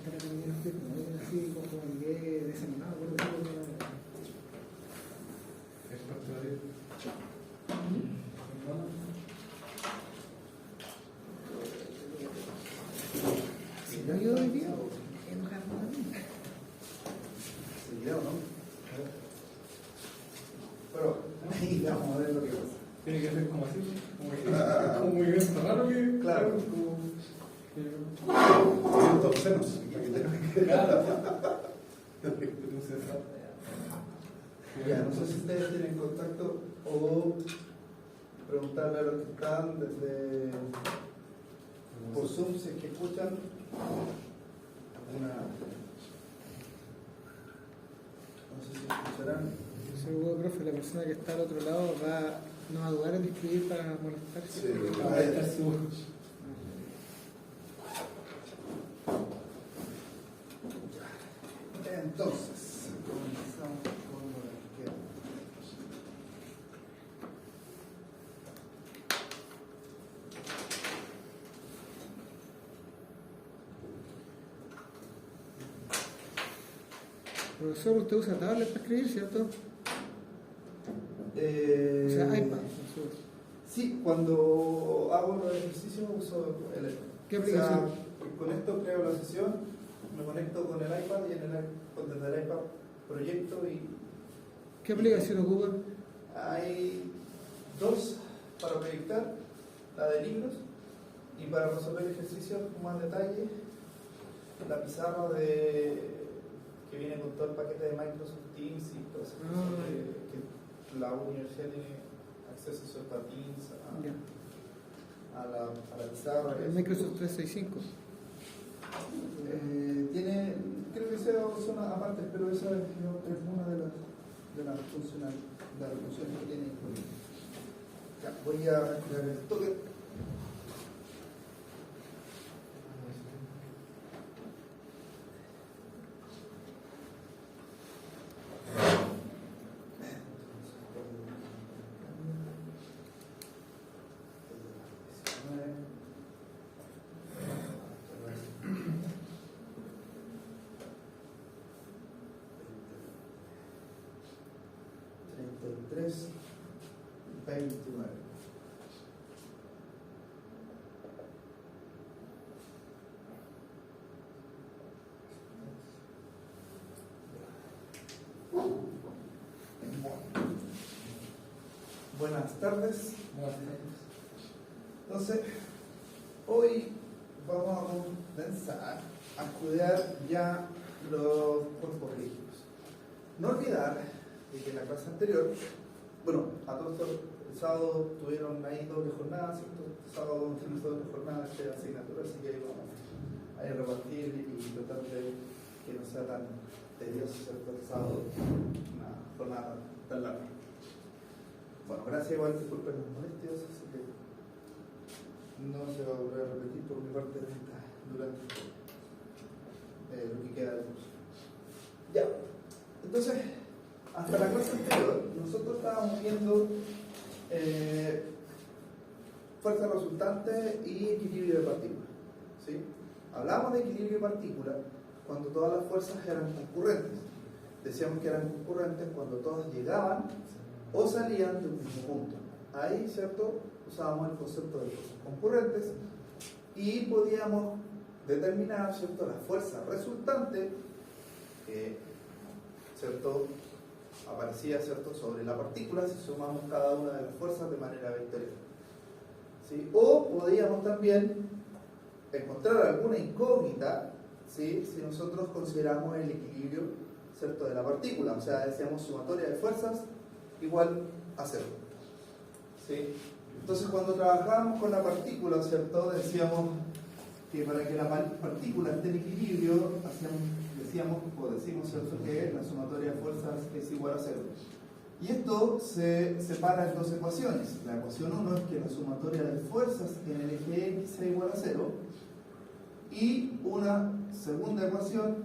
estar en el flip, no es así como llegué desanimado, por decirlo de alguna manera. Es partidario. Si no yo hoy día, enojarme a mí. ¿Seguirá o no? Pero ahí vamos a ver lo que pasa. Tiene que ser como así, como un movimiento raro que. Claro. Torcenos. Claro. Ya, no sé si ustedes tienen contacto o preguntarle a los que están desde por Zoom si es que escuchan alguna. No sé si escucharán. Yo seguro, profe, la persona que está al otro lado no va a dudar en escribir para molestarse. Sí, Va a estar seguro. Entonces, comenzamos con lo de izquierda. Profesor, usted usa tablet para escribir, ¿cierto? O sea, iPad. Sí, cuando hago los ejercicios uso el iPad. ¿Qué aplicación? O sea, con esto creo la sesión, me conecto con el iPad y desde el iPad proyecto y... ¿Qué aplicación ocupa? Hay dos para proyectar, la de libros, y para resolver ejercicios con más detalle, la pizarra que viene con todo el paquete de Microsoft Teams y todo eso, que la universidad tiene acceso a Teams, a la pizarra. El Microsoft 365. Tiene, creo que sea zona aparte, pero esa es una de las funciones que tiene incluido. Ya, voy a crear el toque. $33.29. Buenas tardes. Entonces, hoy vamos a comenzar a estudiar ya los cuerpos rígidos. No olvidar de que en la clase anterior, bueno, a todos el sábado tuvieron ahí doble jornada, ¿cierto? El sábado vamos a tener doble jornada de asignatura, así que ahí vamos a repartir y tratar de que no sea tan tedioso, ¿cierto? El sábado, una jornada tan larga. Bueno, gracias igual, disculpen las molestias, así que no se va a volver a repetir por mi parte durante lo que queda del curso. Ya, entonces, hasta la clase anterior, nosotros estábamos viendo fuerza resultante y equilibrio de partículas. ¿Sí? Hablamos de equilibrio de partículas cuando todas las fuerzas eran concurrentes. Decíamos que eran concurrentes cuando todas llegaban o salían de un mismo punto. Ahí, ¿cierto?, usábamos el concepto de fuerzas concurrentes y podíamos determinar, ¿cierto?, la fuerza resultante que, ¿cierto?, aparecía, ¿cierto?, sobre la partícula si sumamos cada una de las fuerzas de manera vectorial. ¿Sí? O podíamos también encontrar alguna incógnita, ¿sí?, si nosotros consideramos el equilibrio, ¿cierto?, de la partícula, o sea, decíamos sumatoria de fuerzas igual a cero. ¿Sí? Entonces, cuando trabajábamos con la partícula, ¿cierto?, decíamos que para que la partícula esté en equilibrio, decimos, ¿cierto?, que la sumatoria de fuerzas es igual a cero. Y esto se separa en dos ecuaciones. La ecuación 1 es que la sumatoria de fuerzas en el eje X sea igual a cero, y una segunda ecuación,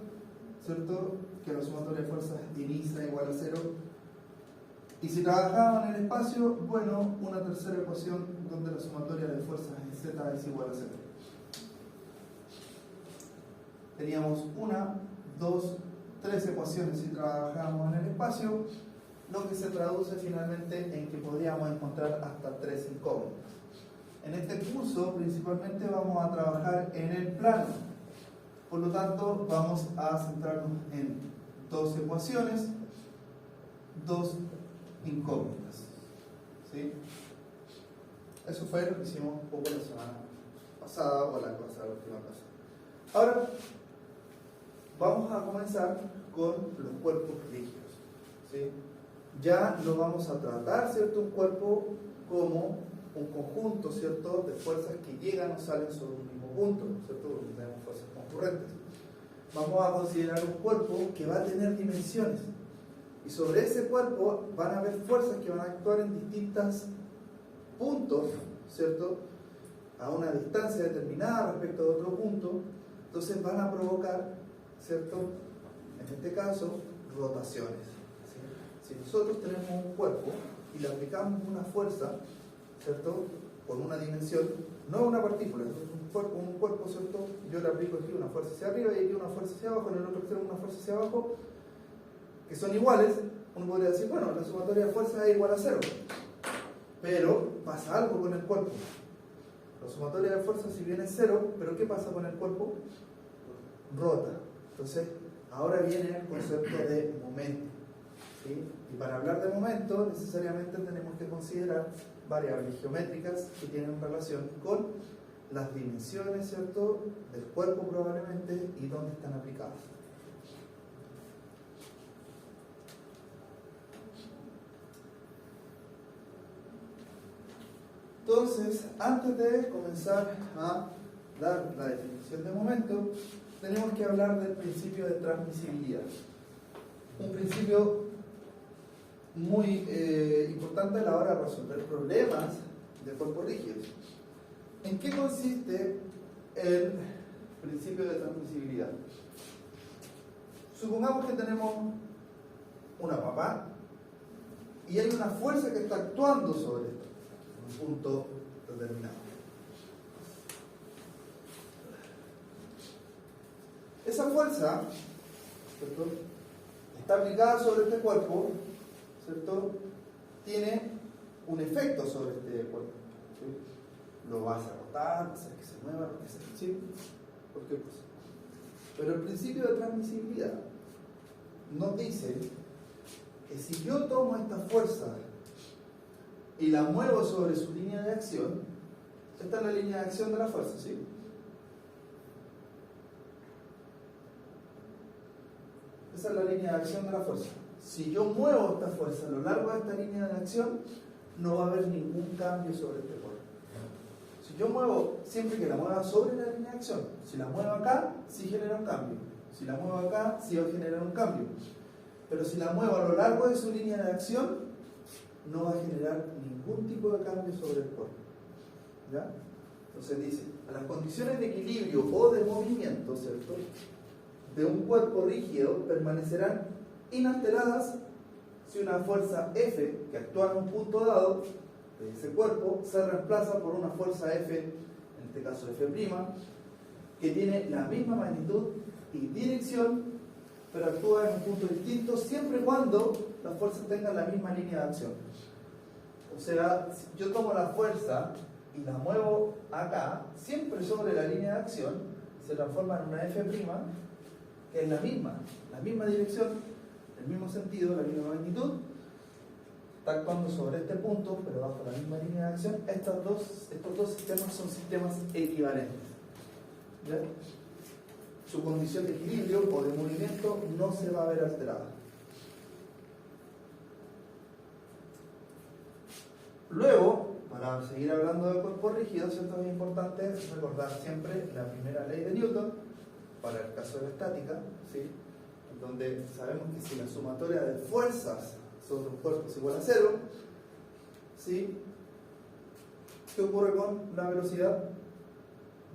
¿cierto?, que la sumatoria de fuerzas en Y sea igual a cero. Y si trabajaban en el espacio, bueno, una tercera ecuación donde la sumatoria de fuerzas en Z es igual a cero. teníamos 1, 2, 3 ecuaciones si trabajábamos en el espacio, lo que se traduce finalmente en que podríamos encontrar hasta 3 incógnitas. En este curso principalmente vamos a trabajar en el plano, por lo tanto vamos a centrarnos en 2 ecuaciones, 2 incógnitas. ¿Sí? Eso fue lo que hicimos un poco la semana pasada o la última clase. Ahora vamos a comenzar con los cuerpos rígidos. ¿Sí? Ya no vamos a tratar, ¿cierto?, un cuerpo como un conjunto, ¿cierto?, de fuerzas que llegan o salen sobre un mismo punto, ¿cierto?, porque tenemos fuerzas concurrentes. Vamos a considerar un cuerpo que va a tener dimensiones, y sobre ese cuerpo van a haber fuerzas que van a actuar en distintos puntos, ¿cierto?, a una distancia determinada respecto a otro punto. Entonces van a provocar, ¿cierto?, en este caso, rotaciones. ¿Sí? Si nosotros tenemos un cuerpo y le aplicamos una fuerza, ¿cierto?, con una dimensión, no una partícula, es un cuerpo, ¿cierto?, yo le aplico aquí una fuerza hacia arriba y aquí una fuerza hacia abajo, en el otro extremo una fuerza hacia abajo, que son iguales, uno podría decir, bueno, la sumatoria de fuerzas es igual a 0. Pero pasa algo con el cuerpo. La sumatoria de fuerzas, si bien es 0, pero ¿qué pasa con el cuerpo? Rota. Entonces, ahora viene el concepto de momento. ¿Sí? Y para hablar de momento, necesariamente tenemos que considerar variables geométricas que tienen relación con las dimensiones, ¿cierto?, del cuerpo probablemente y dónde están aplicadas. Entonces, antes de comenzar a dar la definición de momento, tenemos que hablar del principio de transmisibilidad. Un principio muy importante a la hora de resolver problemas de cuerpos rígidos. ¿En qué consiste el principio de transmisibilidad? Supongamos que tenemos una papa y hay una fuerza que está actuando sobre esto, en un punto determinado. Esa fuerza, ¿cierto?, está aplicada sobre este cuerpo, ¿cierto?, tiene un efecto sobre este cuerpo. ¿Sí? Lo vas a rotar, hacer que se mueva, lo que sea, ¿sí? Cualquier cosa. Pero el principio de transmisibilidad nos dice que si yo tomo esta fuerza y la muevo sobre su línea de acción, esta es la línea de acción de la fuerza, ¿sí? Esa es la línea de acción de la fuerza. Si yo muevo esta fuerza a lo largo de esta línea de acción, no va a haber ningún cambio sobre este cuerpo. Si yo muevo, siempre que la mueva sobre la línea de acción, si la muevo acá, sí genera un cambio. Si la muevo acá, sí va a generar un cambio. Pero si la muevo a lo largo de su línea de acción, no va a generar ningún tipo de cambio sobre el cuerpo. ¿Ya? Entonces dice, a las condiciones de equilibrio o de movimiento, ¿cierto?, de un cuerpo rígido permanecerán inalteradas si una fuerza F que actúa en un punto dado de ese cuerpo se reemplaza por una fuerza F, en este caso F', que tiene la misma magnitud y dirección, pero actúa en un punto distinto siempre y cuando las fuerzas tengan la misma línea de acción. O sea, si yo tomo la fuerza y la muevo acá, siempre sobre la línea de acción, se transforma en una F', que es la misma dirección, el mismo sentido, la misma magnitud, está actuando sobre este punto, pero bajo la misma línea de acción. Estos dos sistemas son sistemas equivalentes. ¿Ya? Su condición de equilibrio o de movimiento no se va a ver alterada. Luego, para seguir hablando de cuerpos rígidos, ¿cierto?, es importante recordar siempre la primera ley de Newton para el caso de la estática, ¿sí?, donde sabemos que si la sumatoria de fuerzas sobre un cuerpo es igual a 0, ¿sí?, ¿qué ocurre con la velocidad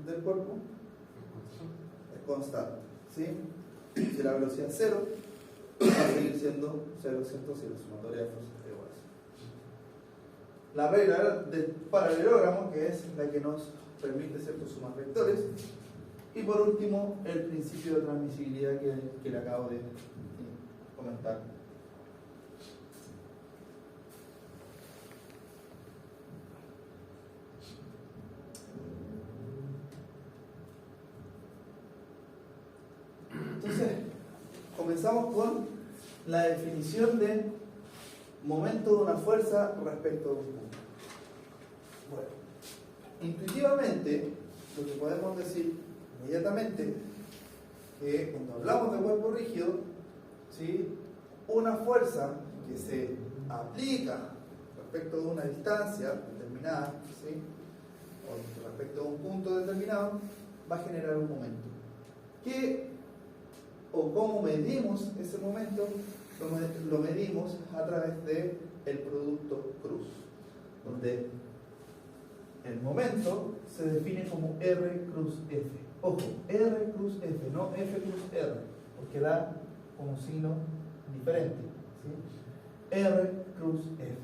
del cuerpo? Es constante, ¿sí? Si la velocidad es 0, va a seguir siendo 0, ¿cierto?, si la sumatoria de fuerzas es igual a 0. La regla del paralelogramo, que es la que nos permite, ¿cierto?, sumar vectores, Y por último, el principio de transmisibilidad que le acabo de comentar. Entonces, comenzamos con la definición de momento de una fuerza respecto de un punto. Bueno, intuitivamente, lo que podemos decir inmediatamente que cuando hablamos de cuerpo rígido, ¿sí?, una fuerza que se aplica respecto de una distancia determinada, ¿sí?, o respecto de un punto determinado, va a generar un momento. ¿Qué o cómo medimos ese momento? Lo medimos a través del producto cruz, donde el momento se define como R cruz F. Ojo, R cruz F, no F cruz R, porque da como signo diferente, ¿sí? R cruz F.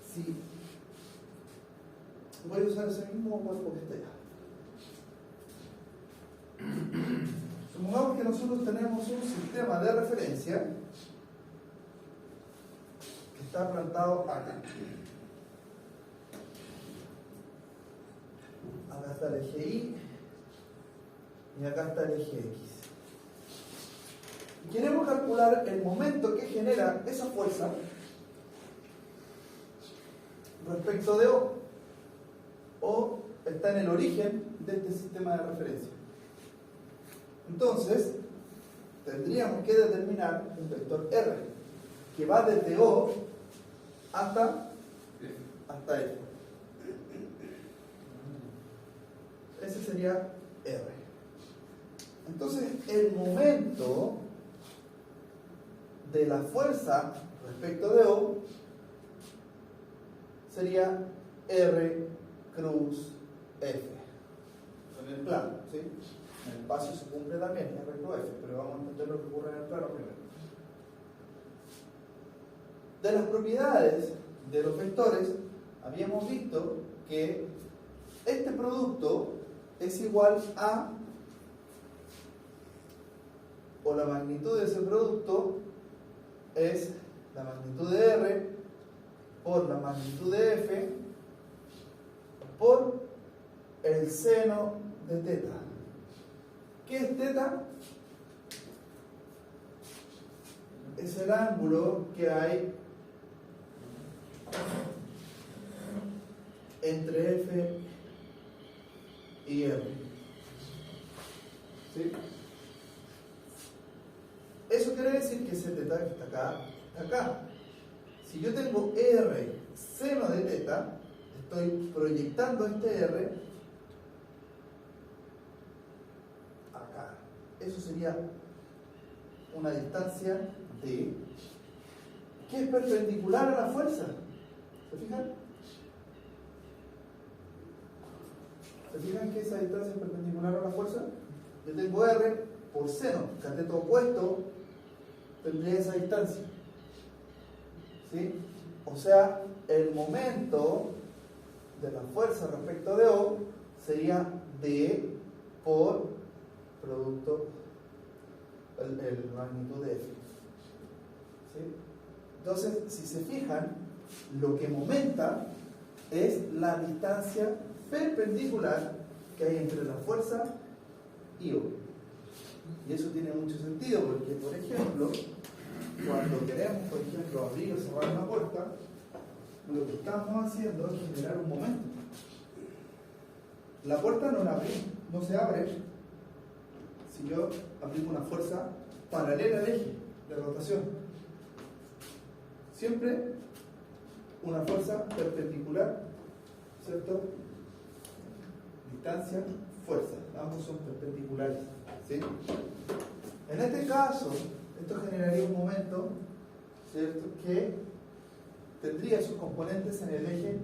Si voy a usar ese mismo cuerpo que está allá. Supongamos que nosotros tenemos un sistema de referencia que está plantado acá. Acá está el eje Y y acá está el eje X. Y queremos calcular el momento que genera esa fuerza respecto de O. O está en el origen de este sistema de referencia. Entonces, tendríamos que determinar un vector R que va desde O hasta F. Ese sería R. Entonces, el momento de la fuerza respecto de O sería R cruz F. En el plano, ¿sí? En el espacio se cumple también, R cruz F, pero vamos a entender lo que ocurre en el plano primero. De las propiedades de los vectores, habíamos visto que este producto es igual a, o la magnitud de ese producto es la magnitud de R por la magnitud de F por el seno de teta. ¿Qué es teta? Es el ángulo que hay entre F y R. ¿Sí? Eso quiere decir que ese teta que está acá, está acá. Si yo tengo R seno de teta, estoy proyectando este R acá. Eso sería una distancia D que es perpendicular a la fuerza. ¿Se fijan? ¿Se fijan que esa distancia es perpendicular a la fuerza? Yo tengo R por seno, cateto opuesto, tendría esa distancia. ¿Sí? O sea, el momento de la fuerza respecto de O sería D por producto, el magnitud de F. ¿Sí? Entonces, si se fijan, lo que momenta es la distancia perpendicular que hay entre la fuerza y O. Y eso tiene mucho sentido porque, por ejemplo, cuando queremos, por ejemplo, abrir o cerrar una puerta, lo que estamos haciendo es generar un momento. La puerta no se abre si yo aplico una fuerza paralela al eje de rotación. Siempre una fuerza perpendicular, ¿cierto? Distancia, fuerza, ambos son perpendiculares, ¿sí? En este caso, esto generaría un momento, ¿cierto?, que tendría sus componentes en el eje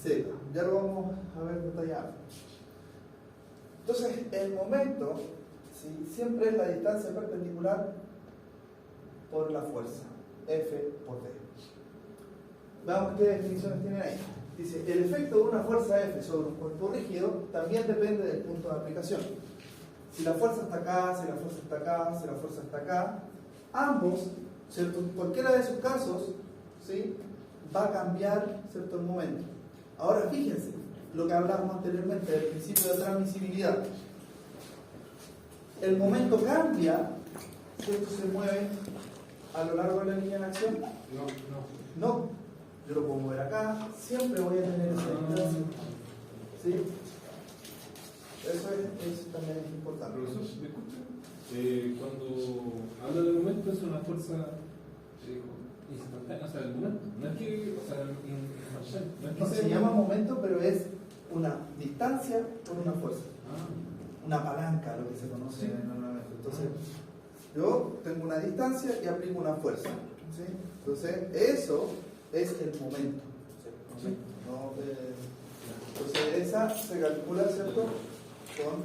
Z. Ya lo vamos a ver detallado. Entonces, el momento, ¿sí?, siempre es la distancia perpendicular por la fuerza, F por D. Veamos qué definiciones tienen ahí. Dice, el efecto de una fuerza F sobre un cuerpo rígido también depende del punto de aplicación. Si la fuerza está acá, si la fuerza está acá, si la fuerza está acá, ambos, ¿cierto? Cualquiera de esos casos, ¿sí?, va a cambiar, ¿cierto?, el momento. Ahora fíjense, lo que hablamos anteriormente del principio de transmisibilidad. El momento cambia, ¿cierto?, se mueve a lo largo de la línea de acción. No, yo lo puedo mover acá, siempre voy a tener esa distancia. ¿Sí? Eso también es importante. Profesor, ¿me escucha? Cuando habla del momento es una fuerza instantánea, o sea, el momento. No es que, o sea, instantáneo. No es que No, sea se llama momento, pero es una distancia por una fuerza. Una palanca, lo que se conoce normalmente. Entonces, yo tengo una distancia y aplico una fuerza. ¿Sí? Entonces, eso es el momento. ¿Sí? No, entonces, esa se calcula, ¿cierto?, con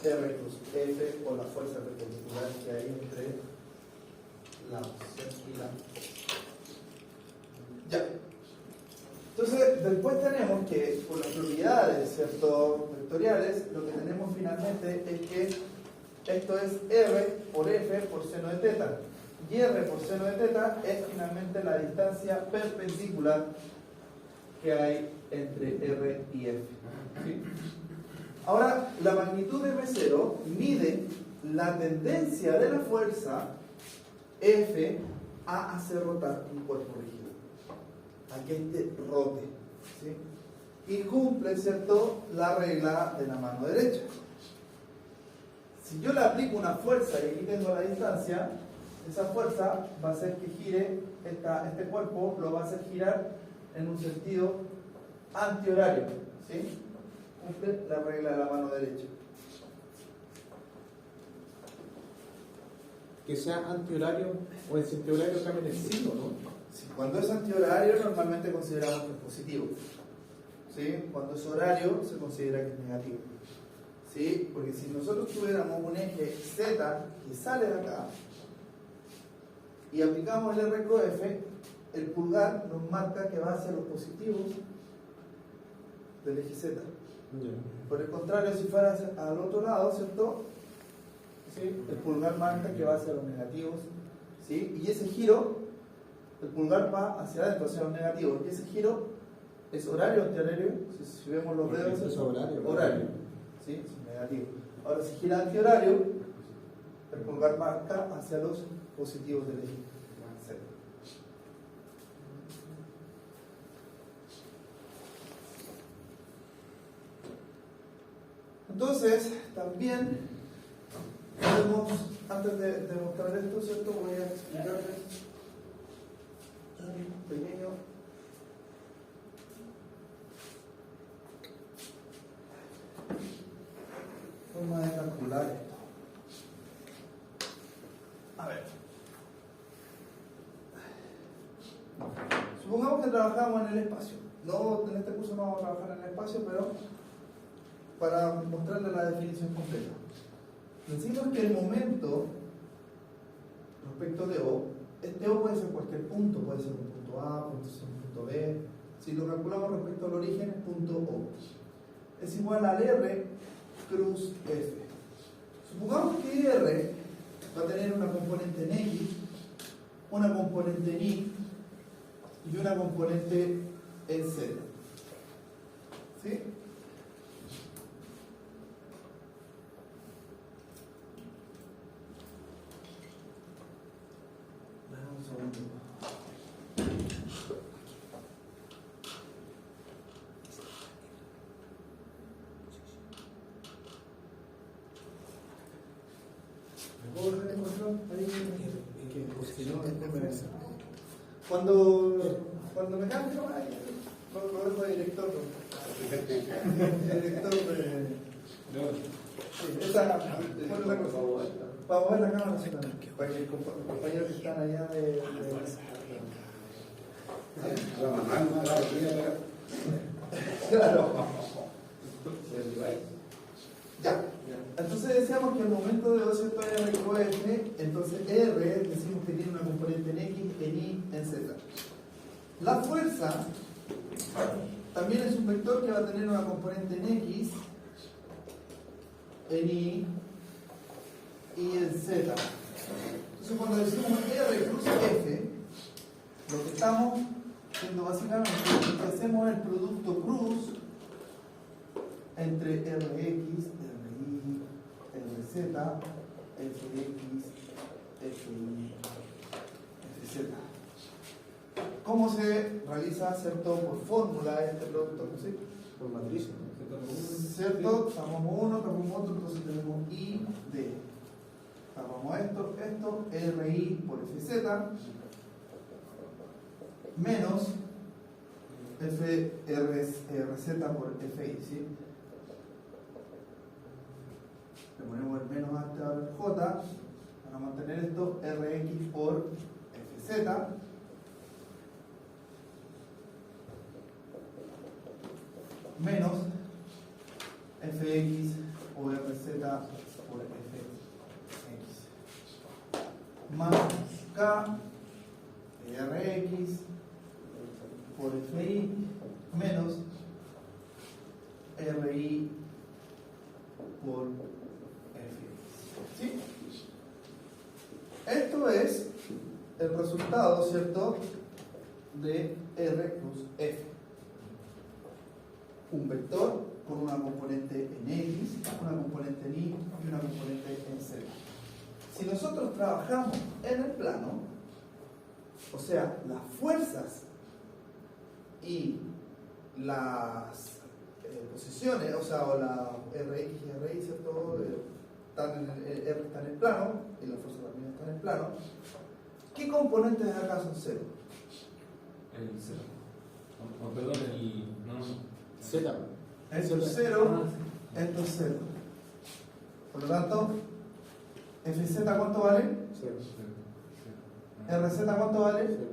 R cruz F o la fuerza perpendicular que hay entre la opción y la. Ya. Entonces, después tenemos que, por las propiedades, ¿cierto?, vectoriales, lo que tenemos finalmente es que esto es R por F por seno de teta. Y R por seno de teta es finalmente la distancia perpendicular que hay entre R y F. ¿Sí? Ahora, la magnitud de M0 mide la tendencia de la fuerza F a hacer rotar un cuerpo rígido, a que este rote, ¿sí?, y cumple, ¿cierto?, la regla de la mano derecha. Si yo le aplico una fuerza y aquí tengo la distancia, esa fuerza va a hacer que gire este cuerpo, lo va a hacer girar en un sentido antihorario, ¿sí? Cumple la regla de la mano derecha. Que sea antihorario o en sentido horario también es signo, ¿no? Sí, cuando es antihorario normalmente consideramos que es positivo. ¿Sí? Cuando es horario se considera que es negativo. ¿Sí? Porque si nosotros tuviéramos un eje Z que sale de acá y aplicamos el R con F, el pulgar nos marca que va hacia los positivos del eje Z. Por el contrario, si fuera al otro lado, ¿cierto?, ¿sí?, el pulgar marca que va hacia los negativos, ¿sí? Y ese giro, el pulgar va hacia adentro, hacia los negativos, y ese giro es horario o antihorario. Si vemos los dedos, es horario. ¿sí?, es negativo. Ahora, si gira antihorario, el pulgar marca hacia los positivos del eje Z. Entonces, también podemos, antes de mostrar esto, ¿cierto?, voy a explicarles un pequeño forma de calcular esto. A ver, supongamos que trabajamos en el espacio. No, en este curso no vamos a trabajar en el espacio, pero para mostrarle la definición completa. Decimos que el momento respecto de O, este O puede ser cualquier punto, puede ser un punto A, puede ser un punto B. Si lo calculamos respecto al origen, es punto O. Es igual al R cruz F. Supongamos que R va a tener una componente en X, una componente en Y y una componente en Z. ¿Sí? Un segundo. ¿Me puedo dejar el control ahí? Cuando me cambio, lo dejo de director. Director de. Sí, esa, ponle la cosa. Para mover la cámara, sí, también. Para que los compañeros que están allá de claro. Ya. Entonces decíamos que al momento de 2 R con F, entonces R decimos que tiene una componente en X, en Y, en Z. La fuerza También es un vector que va a tener una componente en X, en Y y en Z. Entonces cuando decimos R cruz F, lo que estamos haciendo básicamente es que hacemos el producto cruz entre Rx, Ri, Rz, Fx, Fi, Fz. ¿Cómo se realiza, cierto, por fórmula este producto? ¿Sí? Por matriz. ¿Cierto? Tomamos uno, tomamos otro, entonces tenemos I, D. Tomamos esto, Ri por Fz, menos Rz por Fi, ¿sí? Le ponemos el menos antes al J para mantener esto, Rx por Fz, menos Fx o Rz por Fx, más K Rx por Fi menos Ri por Fx. ¿Sí? Esto es el resultado, ¿cierto?, de R plus F. Un vector con una componente en X, una componente en Y y una componente en Z. Si nosotros trabajamos en el plano, o sea, las fuerzas y las posiciones, o sea, o la Rx y Ri, ¿cierto?, R está en el plano y la fuerza también está en el plano. ¿Qué componentes de acá son cero? El cero. Oh, perdón, Z. Esto es cero, esto es cero. Por lo tanto, Fz ¿cuánto vale? 0. Rz ¿cuánto vale? 0.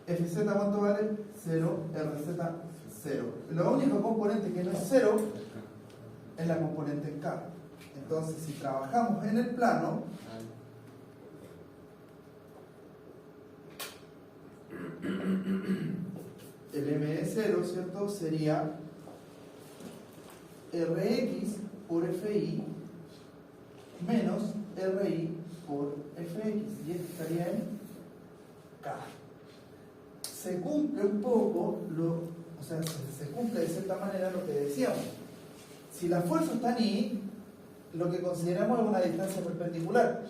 Fz ¿cuánto vale? 0, Rz 0. Lo único componente que no es 0 es la componente en K. Entonces, si trabajamos en el plano, el M de 0, ¿cierto?, sería Rx por Fi menos Ri por Fx, y esto estaría en K. Se cumple un poco, o sea, se cumple de cierta manera lo que decíamos. Si la fuerza está en Y, lo que consideramos es una distancia perpendicular.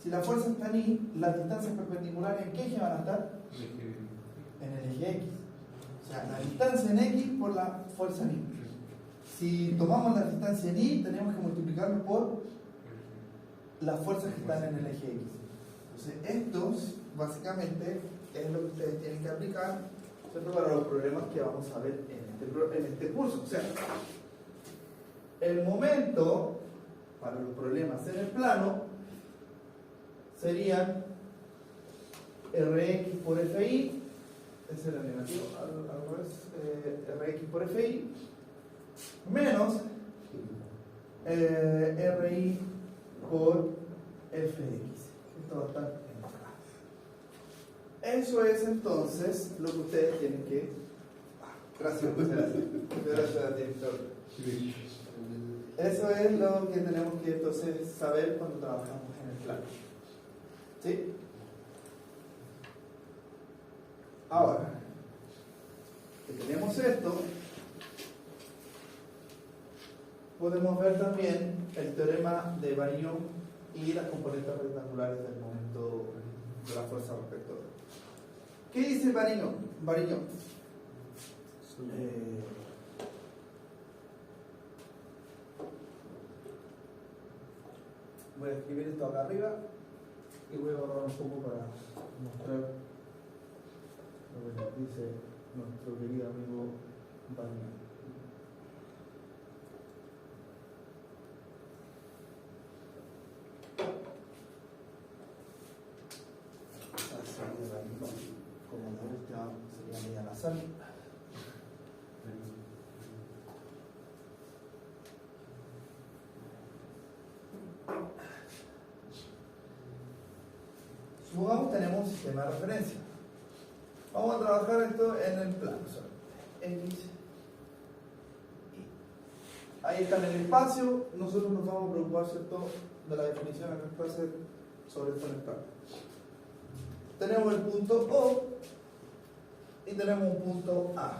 Si la fuerza está en Y, las distancias perpendiculares, ¿en qué eje van a estar? En el eje X. O sea, la distancia en X por la fuerza en Y. Si tomamos la distancia en Y, tenemos que multiplicarlo por las fuerzas que están en el eje X. Entonces, esto básicamente es lo que ustedes tienen que aplicar, ¿cierto?, para los problemas que vamos a ver en este curso. O sea, el momento para los problemas en el plano serían Rx por Fi, ese era negativo, al revés, Rx por Fi, menos Ri por Fx. Esto va a estar en acá. Eso es entonces lo que ustedes tienen que... Gracias, gracias, director. Eso es lo que tenemos que entonces saber cuando trabajamos en el plano. ¿Sí? Ahora, que tenemos esto, podemos ver también el teorema de Varignon y las componentes rectangulares del momento de la fuerza respecto de. ¿Qué dice Varignon? Voy a escribir esto acá arriba y voy a borrar un poco para mostrar lo que nos dice nuestro querido amigo Varignon. Como la última sería media nasal. Supongamos que tenemos un sistema de referencia. Vamos a trabajar esto en el plano. X, Y. Ahí está en el espacio. Nosotros nos vamos a preocupar, ¿cierto?, de la definición que nos puede hacer sobre esto en el plano. Tenemos el punto O y tenemos un punto A.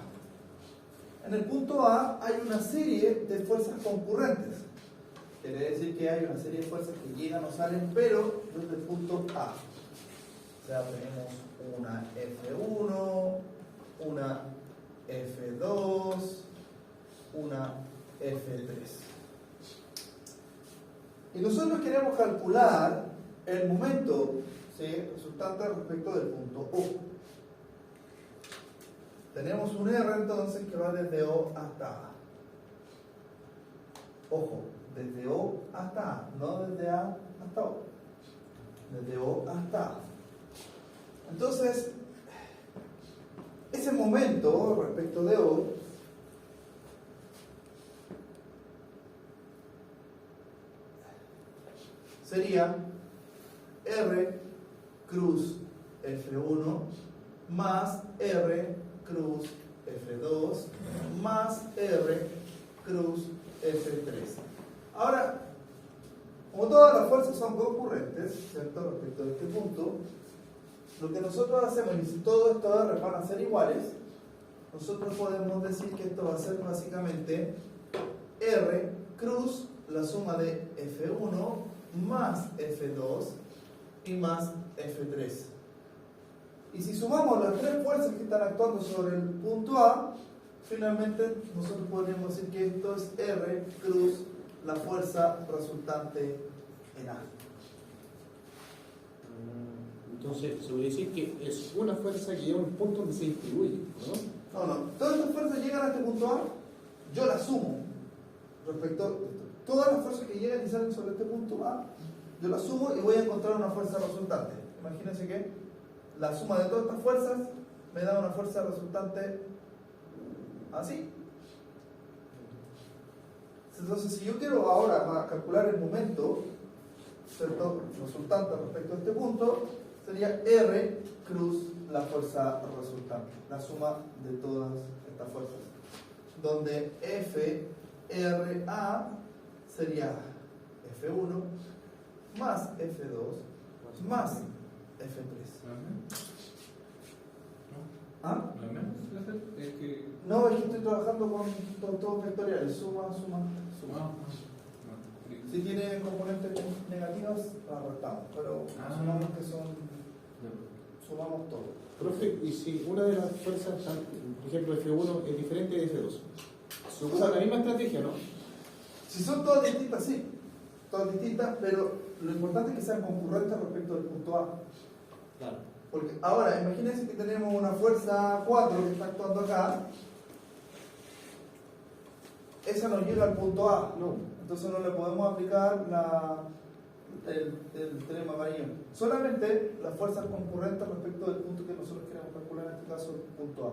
En el punto A hay una serie de fuerzas concurrentes. Quiere decir que hay una serie de fuerzas que llegan o salen, pero desde el punto A. O sea, tenemos una F1, una F2, una F3. Y nosotros queremos calcular el momento, ¿sí?, resultante respecto del punto O. Tenemos un R entonces que va desde O hasta A. Ojo, desde O hasta A, no desde A hasta O. Desde O hasta A. Entonces, ese momento respecto de O sería R cruz F1 más R cruz F2 más R cruz F3. Ahora, como todas las fuerzas son concurrentes, ¿cierto?, respecto a este punto, lo que nosotros hacemos, y si todos estos R van a ser iguales, nosotros podemos decir que esto va a ser básicamente R cruz la suma de F1 más F2 y más F3. Y si sumamos las tres fuerzas que están actuando sobre el punto A, finalmente nosotros podríamos decir que esto es R cruz la fuerza resultante en A. Entonces, se puede decir que es una fuerza que llega a un punto donde se distribuye, ¿no? No, todas estas fuerzas llegan a este punto A, yo las sumo respecto a todas las fuerzas que llegan y salen sobre este punto A, yo las sumo y voy a encontrar una fuerza resultante. Imagínense que la suma de todas estas fuerzas me da una fuerza resultante así. Entonces, si yo quiero ahora calcular el momento, ¿cierto?, resultante respecto a este punto, sería R cruz la fuerza resultante, la suma de todas estas fuerzas, donde FRA sería F1 más F2 más F3. ¿Ah? ¿No es menos? Es que... No, es que estoy trabajando con todos vectoriales, suma. Si tiene componentes negativas, la restamos, pero sumamos que sumamos todo. Profe, y si una de las fuerzas, por ejemplo F1, es diferente de F2, se usa la misma estrategia, ¿no? Si son todas distintas, sí, todas distintas, pero lo importante es que sean concurrentes respecto del punto A. Claro. Porque ahora, imagínense que tenemos una fuerza 4 que está actuando acá, esa no llega al punto A, No. entonces no le podemos aplicar el teorema amarillo. Solamente las fuerzas concurrentes respecto del punto que nosotros queremos calcular, en este caso el punto A.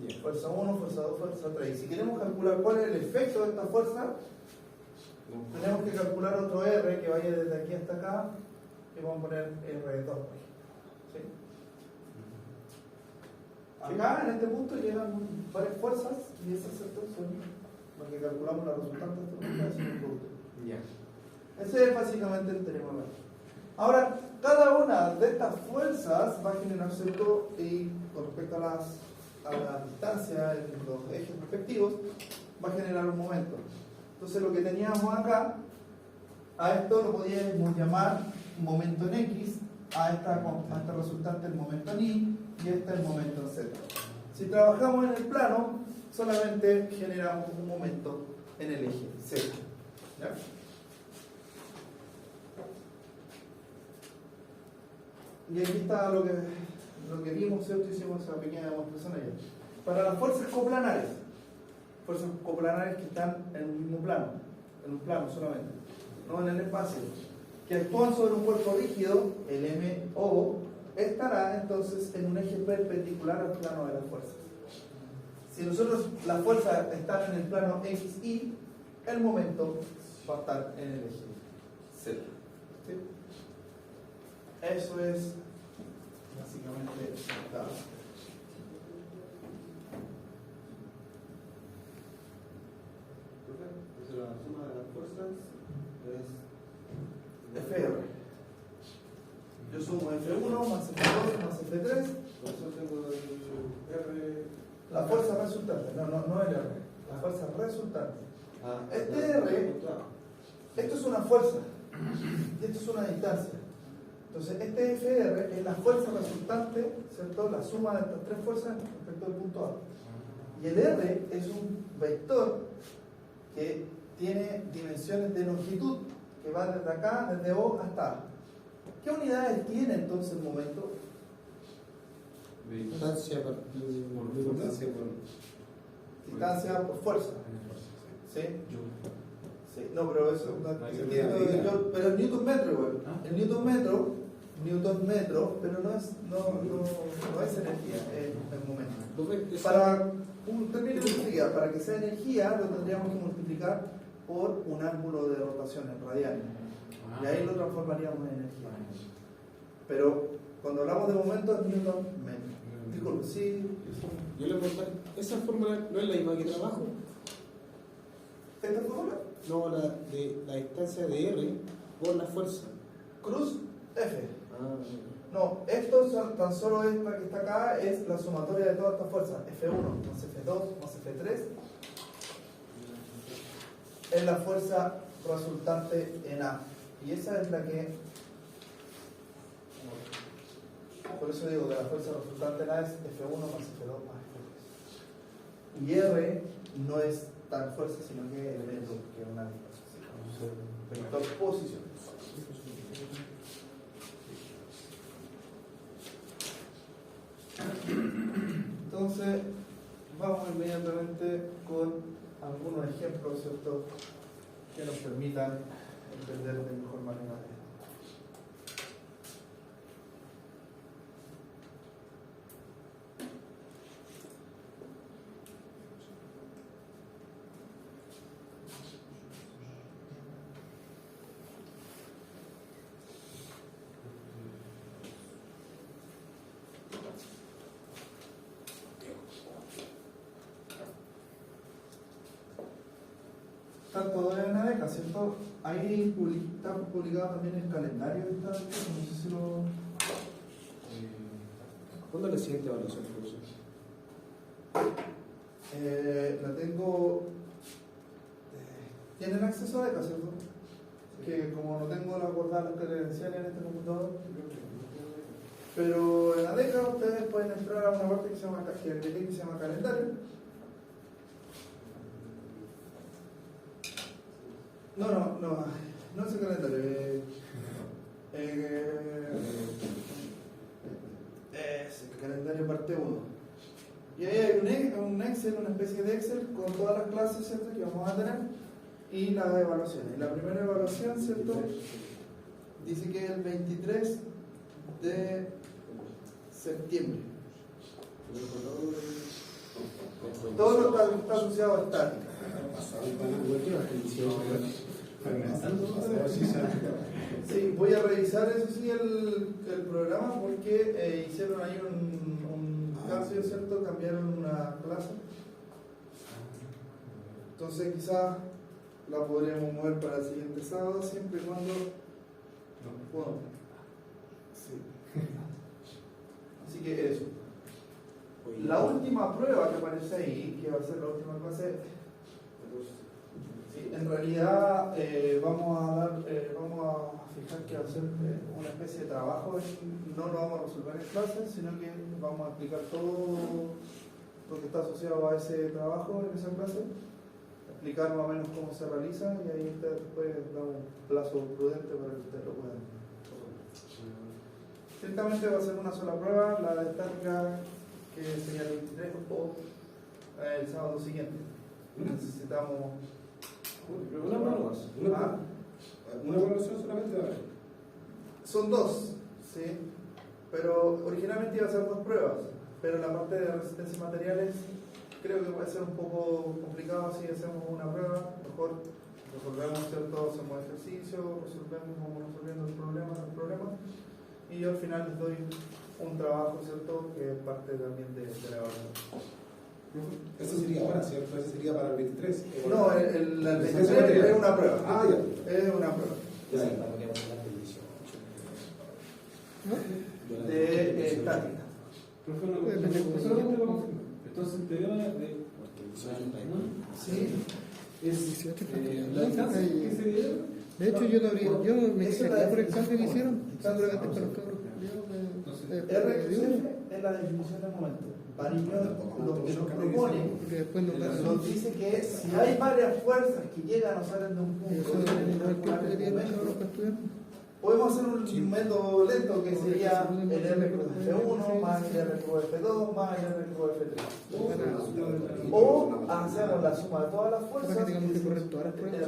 Yeah. Fuerza 1, fuerza 2, fuerza 3. Y si queremos calcular cuál es el efecto de esta fuerza, tenemos que calcular otro R que vaya desde aquí hasta acá y vamos a poner R2. ¿Sí? Acá en este punto llegan varias fuerzas y esas son las que calculamos la resultante de este punto, es un producto. Yeah. Ese es básicamente el teorema amarillo. Ahora, cada una de estas fuerzas va a generar cierto, y con respecto a la distancia en los ejes respectivos, va a generar un momento. Entonces lo que teníamos acá, a esto lo podíamos llamar momento en X, a esta resultante el momento en Y y este el momento en Z. Si trabajamos en el plano, solamente generamos un momento en el eje Z. ¿Ya? Y aquí está lo que vimos, ¿cierto? Hicimos esa pequeña demostración ayer. Para las fuerzas coplanares que están en un mismo plano, en un plano solamente, no en el espacio, que actúan sobre un cuerpo rígido, el MO estará entonces en un eje perpendicular al plano de las fuerzas. Si nosotros las fuerzas están en el plano XY, el momento va a estar en el eje Z. ¿Sí? Eso es básicamente es FR. Yo sumo F1 más F2 más F3. Yo tengo el R. La fuerza resultante, no el R, la fuerza resultante. Este R, esto es una fuerza y esto es una distancia. Entonces, este FR es la fuerza resultante, ¿cierto? La suma de estas tres fuerzas respecto al punto A. Y el R es un vector que tiene dimensiones de longitud, que va desde acá, desde O hasta A. ¿Qué unidades tiene entonces el momento? Distancia partido Distancia por Distancia por fuerza. ¿Sí? Sí, no, pero eso pero el Newton metro igual. El Newton metro, pero no es energía, es momento. Para un término de energía, para que sea energía, lo tendríamos que multiplicar por un ángulo de rotación en radianes. Y ahí lo transformaríamos en energía. Pero cuando hablamos de momento es Newton metro. Disculpe, sí. Yo le pregunto, ¿esa fórmula no es la misma que trabajo? ¿Esta fórmula? No, la de la distancia de R por la fuerza. Cruz F. Ah, No, esto tan solo es la que está acá, es la sumatoria de todas estas fuerzas. F1 más F2 más F3 es la fuerza resultante en A. Y esa es la que... Por eso digo que la fuerza resultante en A es F1 más F2 más F3. Y R no es tan fuerza, sino que elemento, que es una vector posición. Entonces, vamos inmediatamente con algunos ejemplos, ¿cierto?, que nos permitan entender de mejor manera esto. Están todos en ADECA, ¿cierto? Ahí está publicado también el calendario de esta, no sé si lo... ¿Cuándo es la siguiente evaluación, profesor? La tengo... ¿Tienen acceso a ADECA, cierto? Que como no tengo la guardada las credenciales en este computador, pero en ADECA ustedes pueden entrar a una parte que se llama calendario. No es el calendario. Es el calendario parte 1. Y ahí hay un Excel, una especie de Excel con todas las clases, ¿cierto?, que vamos a tener y las evaluaciones. La primera evaluación, ¿cierto?, dice que es el 23 de septiembre. Todo lo que está asociado a estática. Sí, voy a revisar eso sí el programa porque hicieron ahí un cambio, ¿cierto? Cambiaron una clase. Entonces quizás la podríamos mover para el siguiente sábado siempre y cuando bueno, sí. Así que eso. La última prueba que aparece ahí, que va a ser la última clase, sí, en realidad vamos a fijar que va a ser una especie de trabajo, no lo vamos a resolver en clase, sino que vamos a explicar todo lo que está asociado a ese trabajo en esa clase, explicar más o menos cómo se realiza y ahí ustedes después dan un plazo prudente para que ustedes lo puedan resolver. Ciertamente va a ser una sola prueba, la de estática, que sería el 23 o el sábado siguiente. Necesitamos una prueba más. Una evaluación solamente va a haber. Son dos, sí, pero originalmente iba a ser dos pruebas, pero la parte de resistencia y materiales creo que puede ser un poco complicado si hacemos una prueba. Mejor resolvemos, ¿cierto? Hacemos ejercicio, vamos resolviendo los problemas y yo al final les doy un trabajo, ¿cierto?, que es parte también de la evaluación. Eso sería ahora, ¿cierto? Eso sería para el 23. No, el 23 es una prueba. Ah, ya. Es una prueba. Ya, para que vamos a hablar del 18. ¿No? de estática. Profe, no, solamente para confirmar. Entonces, el teorema de. Sí. Es 18 la distancia que se debe. De hecho, yo me Esa es quejaría la por el cambio que definición. hicieron. Seguramente Entonces, para los cabros culiados RQF es la definición del momento. Bariño lo que nos propone porque después nos van a nos dice que si hay varias fuerzas que llegan o salen de un punto, eso es el tiempo que tienen los cabros para estudiar. podemos hacer un método lento que sería el RQF1 más el RQF2 más el RQF3. O hacemos la suma de todas las fuerzas. Para que tengamos que correr todas las pruebas.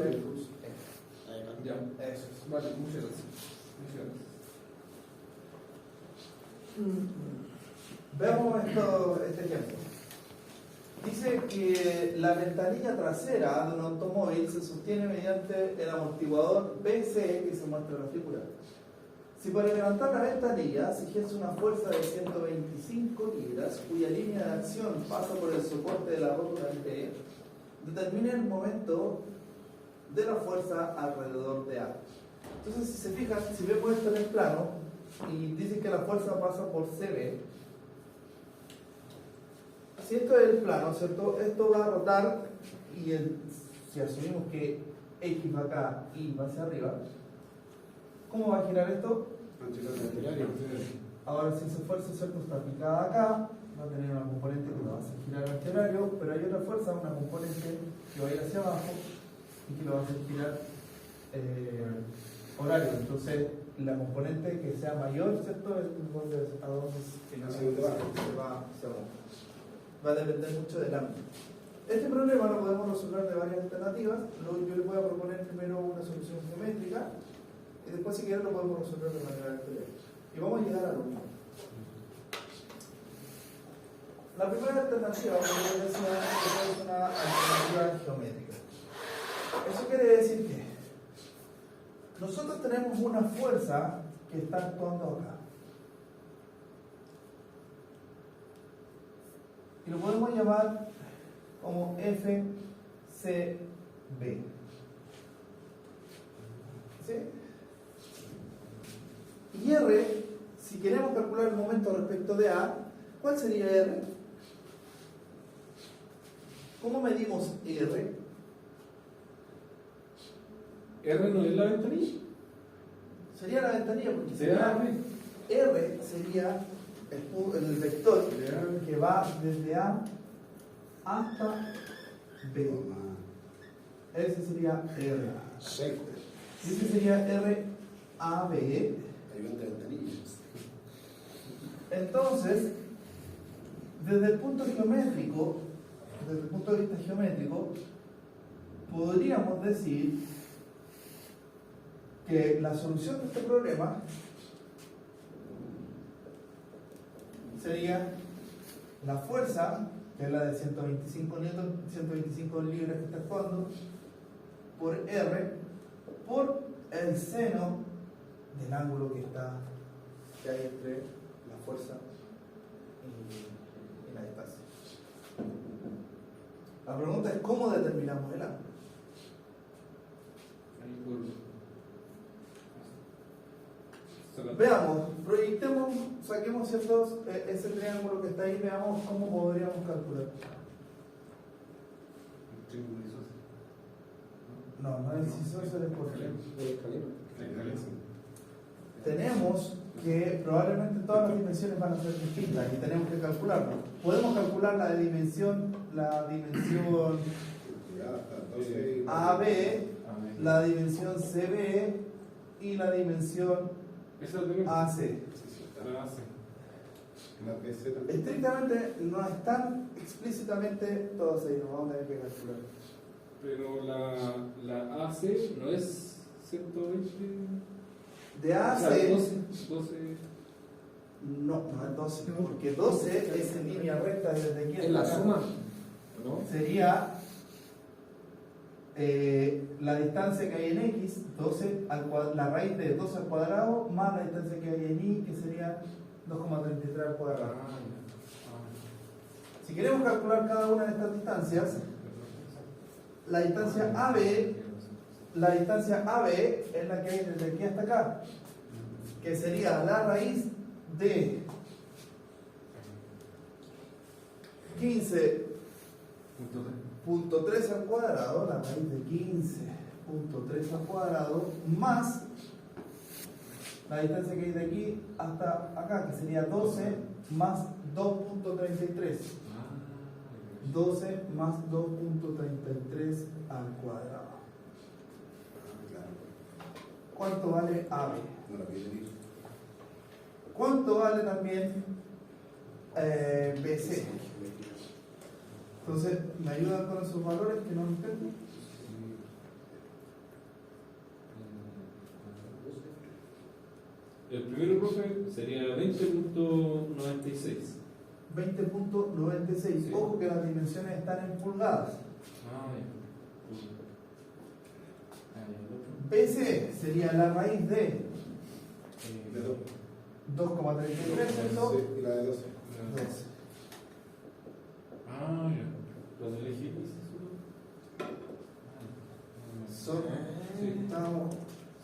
Ya. Eso es. Vale, muchas gracias. Muchas gracias. Veamos este ejemplo. Dice que la ventanilla trasera de un automóvil se sostiene mediante el amortiguador BCE que se muestra en la figura. Si para levantar la ventanilla se ejerce una fuerza de 125 libras, cuya línea de acción pasa por el soporte de la rótula B, determine el momento de la fuerza alrededor de A. Entonces, si se fijan, si vemos esto en el plano y dice que la fuerza pasa por CB, si esto es el plano, ¿cierto? Esto va a rotar y si asumimos que X va acá y va hacia arriba, ¿cómo va a girar esto? Ahora, si esa fuerza, ¿cierto?, está aplicada acá, va a tener una componente que lo va a hacer girar anterario, pero hay otra fuerza, una componente que va a ir hacia abajo y que lo va a hacer girar horario. Entonces, la componente que sea mayor, ¿cierto?, es a dónde se va hacia abajo. Va a depender mucho del ámbito. Este problema lo podemos resolver de varias alternativas. Yo les voy a proponer primero una solución geométrica y después, si quieren, lo podemos resolver de manera vectorial. Y vamos a llegar al último. La primera alternativa, como les decía, es una alternativa geométrica. Eso quiere decir que nosotros tenemos una fuerza que está actuando acá. Y lo podemos llamar como FCB. ¿Sí? Y R, si queremos calcular el momento respecto de A, ¿cuál sería R? ¿Cómo medimos R? R no es la ventanilla. Sería la ventanilla, porque ¿Será R sería el vector que va desde A hasta B. Ese sería R. Seco. Ese sería RAB. Hay ventanillas. Entonces, desde el punto geométrico, desde el punto de vista geométrico, podríamos decir que la solución de este problema sería la fuerza, que es la de 125 libras que está actuando, por R, por el seno del ángulo que hay entre la fuerza y la distancia. La pregunta es cómo determinamos el ángulo. Veamos, proyectemos, saquemos ese triángulo que está ahí, veamos cómo podríamos calcular. No es isósceles es por tenemos que probablemente todas las dimensiones van a ser distintas y tenemos que calcularlo. Podemos calcular la dimensión AB, la dimensión CB y la dimensión AC. Estrictamente no están explícitamente todas ahí, nos vamos a tener que calcular. Pero la AC no es 120. De AC, O sea, 12. no es 12, porque 12 es en línea recta desde aquí Es la hasta acá. suma, ¿no? Sería la distancia que hay en X, 12 la raíz de 12 al cuadrado, más la distancia que hay en Y, que sería 2,33 al cuadrado. Si queremos calcular cada una de estas distancias, la distancia AB la distancia AB es la que hay desde aquí hasta acá, que sería la raíz de 15.3 al cuadrado, la raíz de 15.3 al cuadrado, más la distancia que hay de aquí hasta acá, que sería 12 más 2.33. 12 más 2.33 al cuadrado. Claro. ¿Cuánto vale AB? No la vi venir. ¿Cuánto vale también BC? Entonces, ¿me ayudan con esos valores que no entiendo? El primero, profe, sería 20.96. 20.96. Sí. Ojo que las dimensiones están en pulgadas. BC sería la raíz de De dos. 2,33, ¿cierto? Sí, y la de 12. 12. Ya. Cuando elegí Son, Sí. estamos,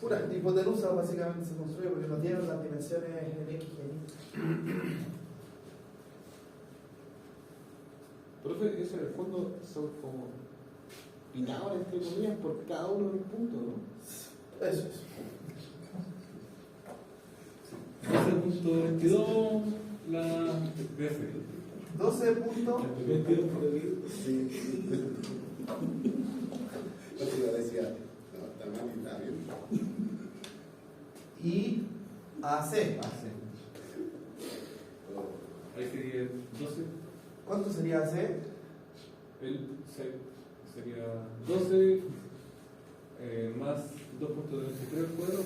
puras hipotenusas básicamente se construye porque no tienen las dimensiones en X y en Y. Profe, eso en el fondo son como pinados entre comillas por cada uno de los puntos, ¿no? Eso es. 12.22, la BF. 12 puntos. 22 por el Sí. No te iba a decir, no, está mal y está bien. Y AC. Ahí sería 12. ¿Cuánto sería AC? Sería 12 más 2.33 al cuadrado.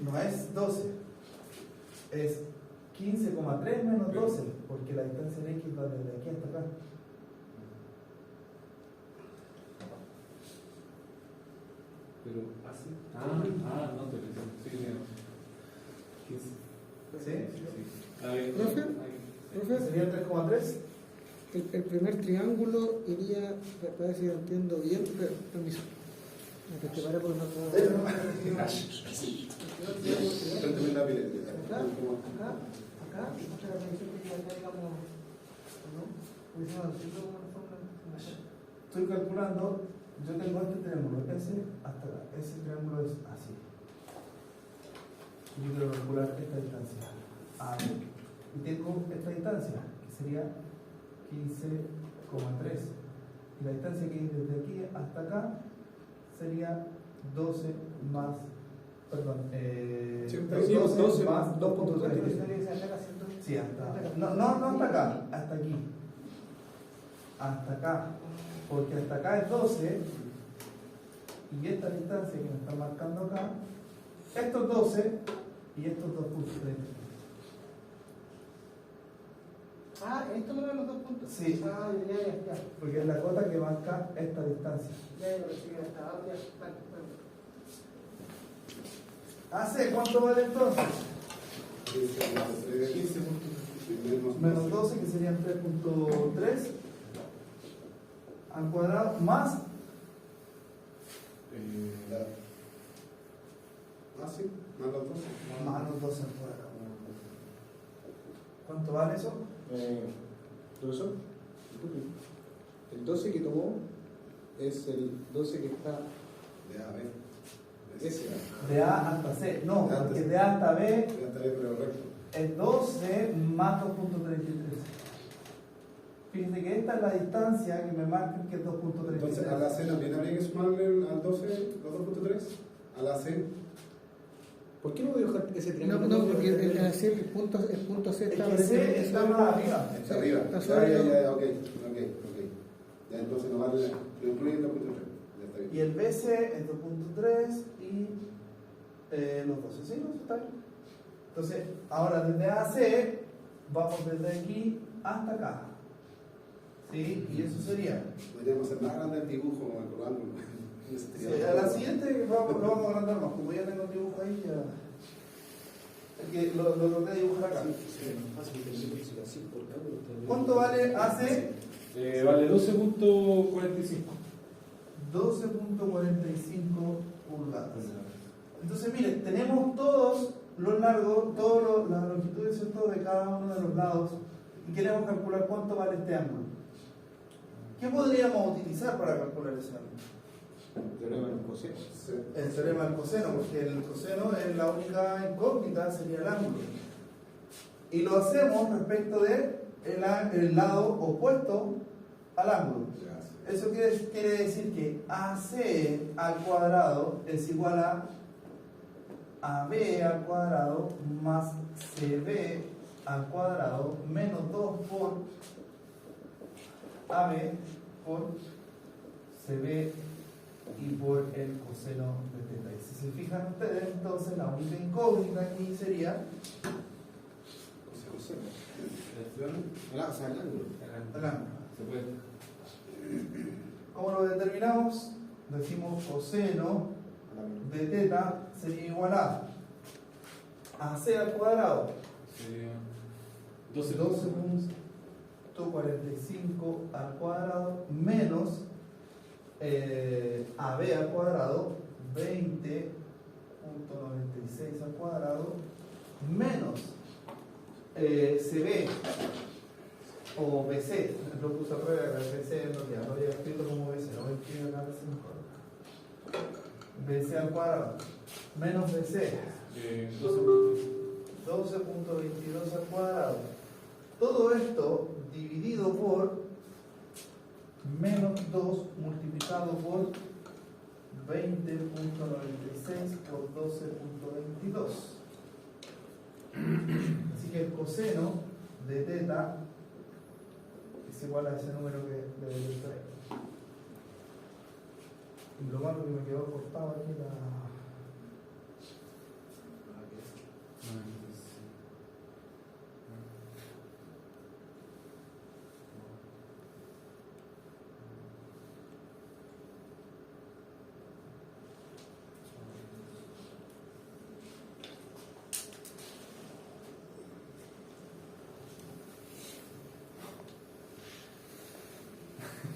No es 12. Es 15,3 menos 12, porque la distancia en X va desde aquí hasta acá. Pero así. No te lo sí, bien. 15. ¿Sí? ¿Profe? ¿Profe? ¿Sería 3,3? El primer triángulo iría, para ver si lo entiendo bien, pero permiso. Me preparé por una Préndeme la piel. acá, mucha la medición que ya digamos, ¿no? Porque si no, si no, Estoy calculando, yo tengo este triángulo, ese hasta acá, ese triángulo es así. Yo quiero calcular esta distancia. Y tengo esta distancia, que sería 15,3. Y la distancia que hay desde aquí hasta acá sería 12 más, perdón, 12 más 2.33. Sí, hasta. No hasta acá, hasta aquí. Hasta acá. Porque hasta acá es 12. Y esta distancia que me está marcando acá, estos 12 y estos 2.33. esto no eran los 2 puntos. Sí. Ya. Porque es la cota que marca esta distancia. Ya lo recibí hasta ahora, vale. ¿Cuánto vale entonces? 15 Menos 12, que serían 3.3 al cuadrado, más sí, más los 12. más los 12 al cuadrado. ¿Cuánto vale eso? Profesor, el 12 que tomó es el 12 que está De A a B. ese. De A hasta C. No, De A hasta porque C. de A hasta B Ya estaré, pero recto. es 12 más 2.33. Fíjense que esta es la distancia que me marcan que es 2.33. Entonces, a la C también habría que sumarle al 12 los 2.3. A la C. ¿Por qué no voy a dejar ese No, triángulo? porque el punto C Es está que C está más arriba. Está arriba. Está sobre todo. Ya, ok. Ya entonces no vale, lo incluye el 2.3. Ya está Y bien. el BC es 2.3 y los 12. ¿Sí? ¿No? Está bien. Entonces, ahora desde A a C, vamos desde aquí hasta acá. ¿Sí? Y eso sería. Podríamos hacer más grande el dibujo con el ángulo. Sí, a la siguiente lo vamos a agrandar más. Como ya tengo el dibujo ahí, ya. Es que lo logré dibujar acá. ¿Cuánto vale AC? Vale 12.45. 12.45 pulgadas. Entonces, miren, tenemos todos los largos, todas las longitudes, ¿cierto?, de cada uno de los lados y queremos calcular cuánto vale este ángulo. ¿Qué podríamos utilizar para calcular ese ángulo? El teorema del coseno. El teorema del coseno, porque el coseno es la única incógnita, sería el ángulo. Y lo hacemos respecto de el lado opuesto al ángulo. Eso quiere decir que AC al cuadrado es igual a AB al cuadrado más CB al cuadrado menos 2 por AB por CB y por el coseno de θ. Y si se fijan ustedes, entonces la única incógnita aquí sería Coseno. El O sea, el ángulo. el ángulo. Se puede. ¿Cómo lo determinamos? Decimos coseno de θ sería igual a AC al cuadrado Sería 12.45 al cuadrado menos AB al cuadrado 20.96 al cuadrado menos CB o BC, lo puse al revés, BC en realidad, lo había escrito como BC, lo voy a escribir acá mejor. BC al cuadrado menos BC 12.22 al cuadrado. Todo esto dividido por menos 2 multiplicado por 20.96 por 12.22. Así que el coseno de θ es igual a ese número que le trae. Y lo malo que me quedó cortado aquí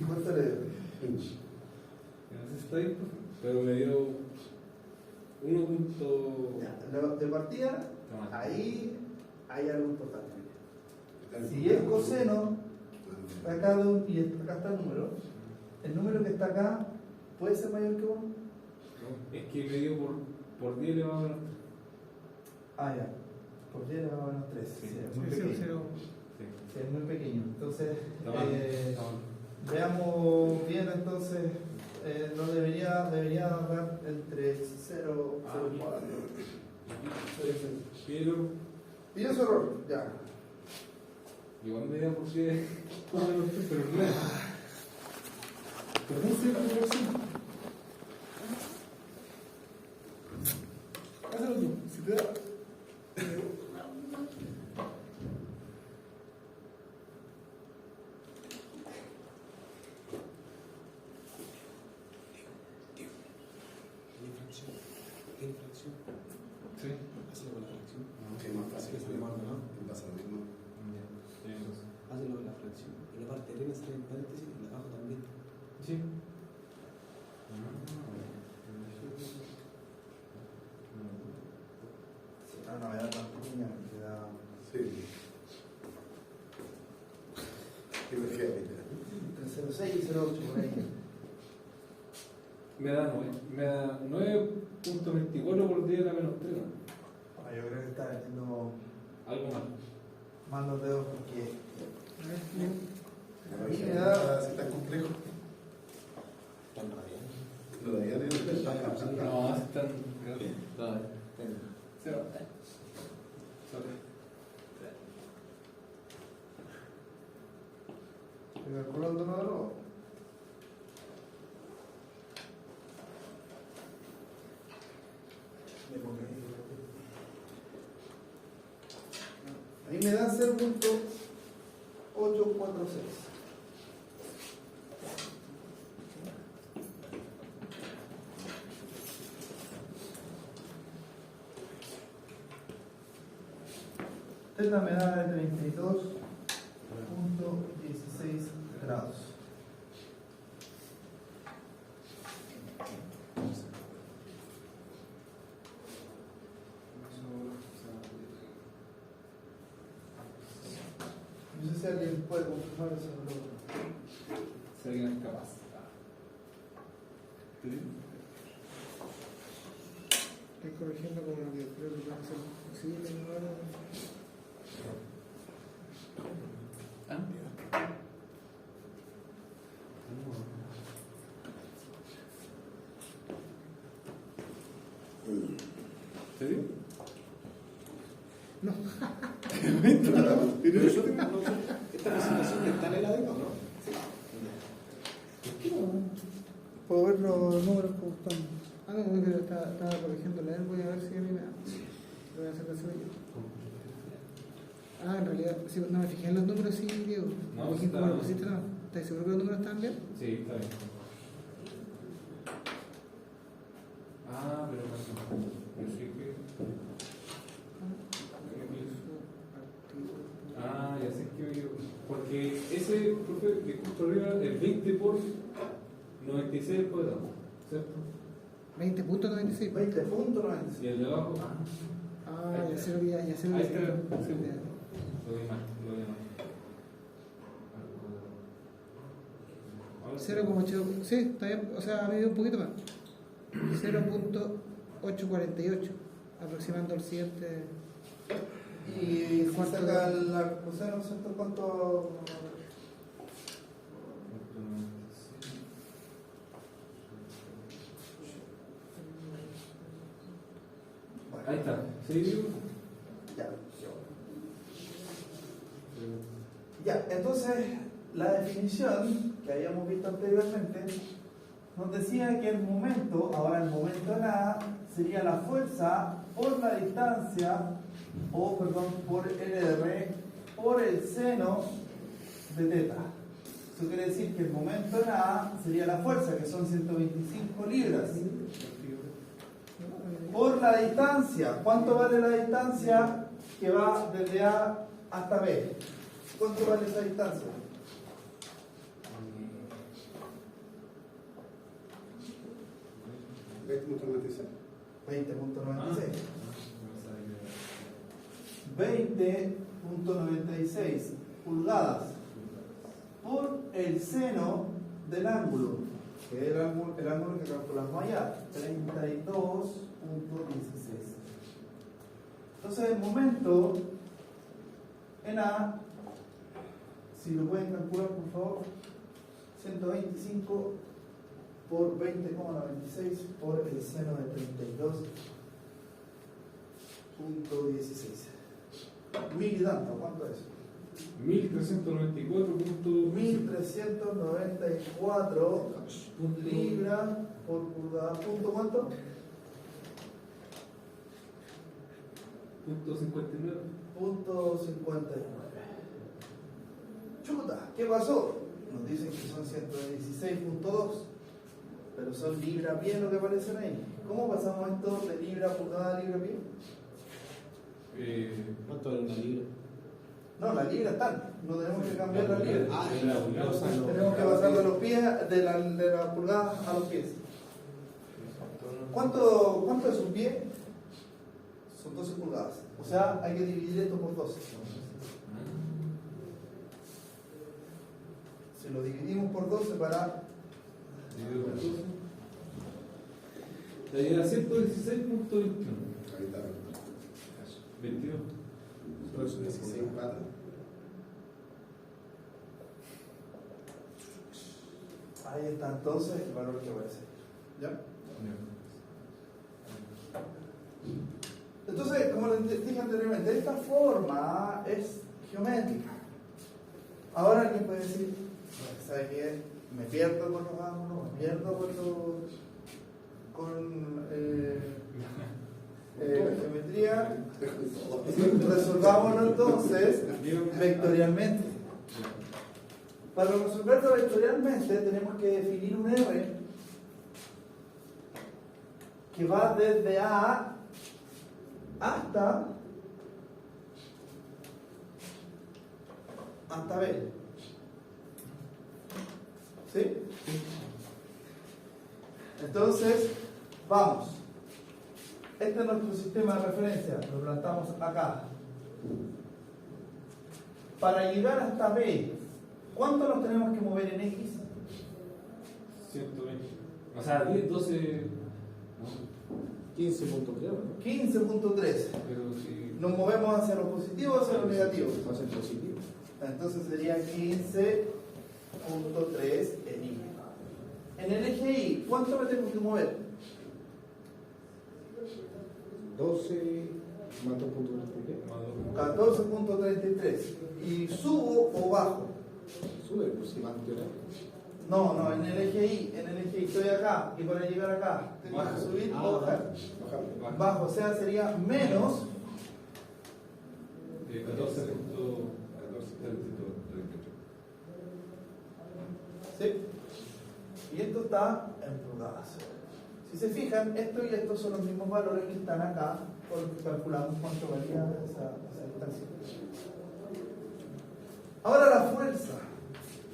¿Cuánto le dio? No sé si está ahí, pero me dio 1 punto. De partida, Toma. ahí hay algo importante. Si es coseno, acá y acá está el número que está acá puede ser mayor que 1. Es que me dio por 10 elevado a menos 3. Ah, ya. Por 10 elevado a menos 3. Sí. Sí, es muy pequeño. Sí, es muy pequeño. Entonces, Está mal. veamos bien, entonces, no debería dar entre 0 y 4. Pero Y eso error, ya. igual me dio por 10 menos 3, pero claro. Pero no sé la proporción. Hazlo tú, si te da. Sí. Hazlo con la fracción. Sí, más fácil. Es lo más, ¿no? Me pasa lo mismo. Hazlo con la fracción. Y la parte de arena está en paréntesis y la abajo también. Sí. No, no, era tan pequeña, me queda. Sí. Imagínate. Entre 0,6 y 0,8 por ahí. Me da 9. Me da 9.24 por 10 a la menos 3. Ah, yo creo que está metiendo Algo más. más los dedos porque. A mí mí me me da- da así tan complejo. Tan radial. Todavía no. No, están. No, cero. Estoy calculando uno de nuevo. Ahí me da 0.846. Esta me da de 32.16 grados. No sé si alguien puede confirmar eso o no. Si alguien es capaz. ¿Sí? Estoy corrigiendo como lo que creo que puede ser posible. ¿Serio? No. Esta presentación está en el ADECO, ¿no? Puedo ver los números como están. Ah, no, que estaba corrigiendo la voy a ver si a mí me da. Lo voy a hacer de eso yo. Ah, en realidad, sí, no me fijé en los números, sí, Diego. No, Me fijé está como lo bien. pusiste, no. ¿Estás seguro que los números están bien? Sí, está bien. Ah, pero no. Yo sí que. Ah, ya sé que yo. Porque ese, profe, que justo arriba, es 20 por 96 al cuadrado, ¿cierto? 20.96. 20.96. Y el de abajo, Ah, ya sé lo que ya sé lo ahí que está. ya. Lo vi mal, lo vi mal. Ahora sí. 0,8, sí, está bien, o sea, ha medido un poquito más. 0.848, aproximando el siguiente. Y si saca la coseno, ¿cierto? ¿Cuánto? Ahí está, ¿sí? Ya. Ya, entonces la definición que habíamos visto anteriormente nos decía que el momento, ahora el momento en A, sería la fuerza por la distancia, o perdón, por LR, por el seno de teta. Eso quiere decir que el momento en A sería la fuerza, que son 125 libras. Por la distancia, ¿cuánto vale la distancia que va desde A hasta B? ¿Cuánto vale esa distancia? ¿20.96? 20.96 pulgadas por el seno del ángulo, que es el ángulo que calculamos allá, 32.16. Entonces el momento en A, si lo pueden calcular por favor, 125 por 20,96 por el seno de 32.16. Mil y tanto, ¿cuánto es? 1394 libras por pulgada. ¿Punto cuánto? Punto 59. Punto 59. Chuta, ¿qué pasó? Nos dicen que son 116.2, pero son libra-pie lo que aparecen ahí. ¿Cómo pasamos esto de libra, pulgada, libra-pie? ¿Cuánto vale una libra? No, la libra está, no tenemos que cambiar la libra. Ah, Tenemos que pasar de los pies, de la pulgada a los pies. ¿Cuánto es un pie? Son 12 pulgadas. O sea, hay que dividir esto por 12. Si lo dividimos por 12 para... Le da 116.21. Ahí está. 22. Entonces, 16 patas. Ahí está entonces el valor que aparece. ¿Ya? Entonces, como les dije anteriormente, esta forma es geométrica. Ahora alguien puede decir, ¿sabe qué? Me pierdo con los ángulos, me pierdo con la geometría. Resolvámoslo entonces vectorialmente. Para resolverlo vectorialmente tenemos que definir un R que va desde A hasta B. ¿Sí? Entonces, vamos. Este es nuestro sistema de referencia. Lo plantamos acá. para llegar hasta B, ¿cuánto nos tenemos que mover en X? 120. O sea, 10, 12. No, 15.3, ¿no? 15.3. pero si. Nos movemos hacia lo positivo o hacia lo negativo. Va a ser positivo. Entonces sería 15.3 en Y. En el eje Y, ¿cuánto me tengo que mover? 12 más 2.3. 14.33. ¿Y subo o bajo? Sube, pues si mantiene. No, en el eje Y, estoy acá y para llegar acá tengo que subir o bajar. Bajo, o sea, sería menos 14.38. ¿sí? Y esto está en pulgadas. Si se fijan, esto y esto son los mismos valores que están acá, por lo que calculamos cuánto valía esa distancia. Ahora la fuerza.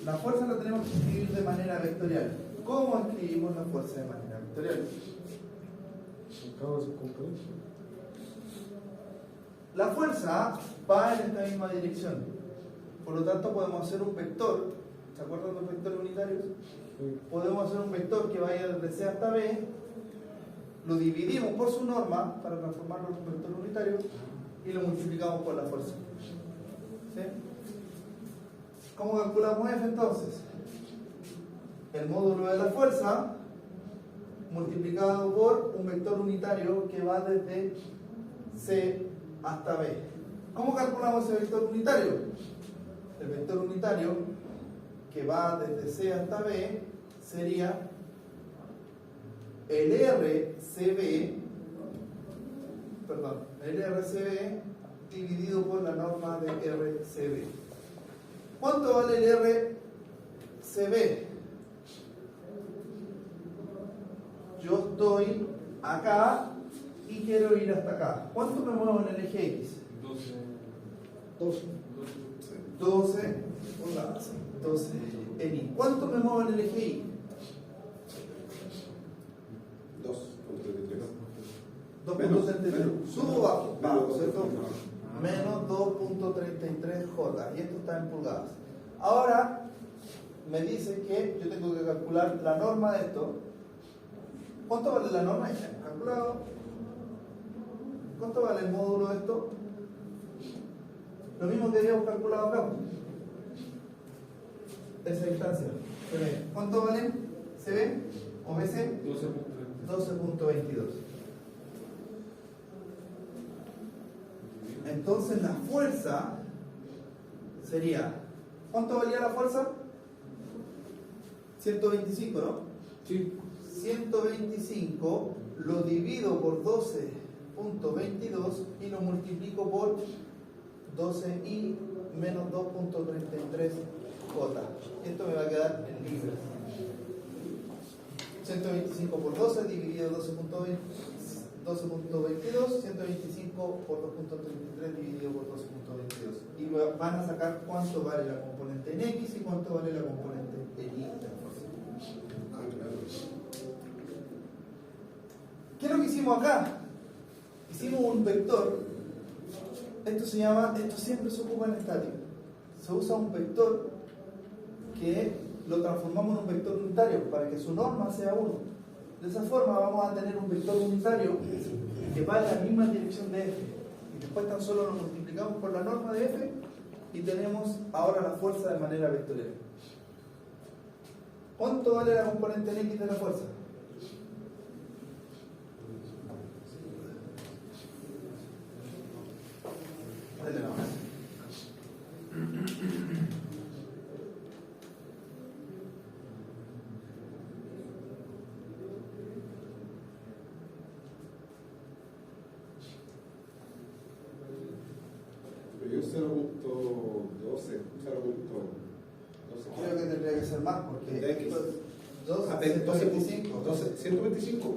La fuerza la tenemos que escribir de manera vectorial. ¿Cómo escribimos la fuerza de manera vectorial? Cada su componente. La fuerza va en esta misma dirección. Por lo tanto, podemos hacer un vector. ¿Se acuerdan de los vectores unitarios? Podemos hacer un vector que vaya desde C hasta B. Lo dividimos por su norma para transformarlo en un vector unitario y lo multiplicamos por la fuerza. ¿Sí? ¿Cómo calculamos F entonces? El módulo de la fuerza multiplicado por un vector unitario que va desde C hasta B. ¿Cómo calculamos ese vector unitario? El vector unitario que va desde C hasta B sería el RCB dividido por la norma de RCB. ¿Cuánto vale el RCB? Yo estoy acá y quiero ir hasta acá. ¿Cuánto me muevo en el eje X? 12 pulgadas. 12 en Y. ¿Cuánto me muevo en el eje Y? 2.33. Subo o bajo. Bajo, ¿cierto? Menos 2.33 J. Y esto está en pulgadas. Ahora me dice que yo tengo que calcular la norma de esto. ¿Cuánto vale la norma? Ya hemos calculado. ¿Cuánto vale el módulo de esto? Lo mismo que habíamos calculado acá. Esa distancia. ¿Se ve? ¿Cuánto vale? ¿Se ve? ¿O BC? 12.22. Entonces la fuerza sería, ¿cuánto valía la fuerza? 125, ¿no? Sí. 125 lo divido por 12.22 y lo multiplico por 12i menos 2.33 J. Esto me va a quedar en libras. 125 por 12 dividido 12.22, 125 por 2.33 dividido por 12.22. Y van a sacar cuánto vale la componente en X y cuánto vale la componente en Y de la fuerza. ¿Qué es lo que hicimos acá? Hicimos un vector. Esto siempre se ocupa en estática. Se usa un vector que lo transformamos en un vector unitario para que su norma sea 1. De esa forma vamos a tener un vector unitario que va en la misma dirección de F. Y después tan solo lo multiplicamos por la norma de F y tenemos ahora la fuerza de manera vectorial. ¿Cuánto vale la componente en X de la fuerza? Dale la mano. Pero yo 0.12. Creo que tendría que ser más porque De X. 125. 125.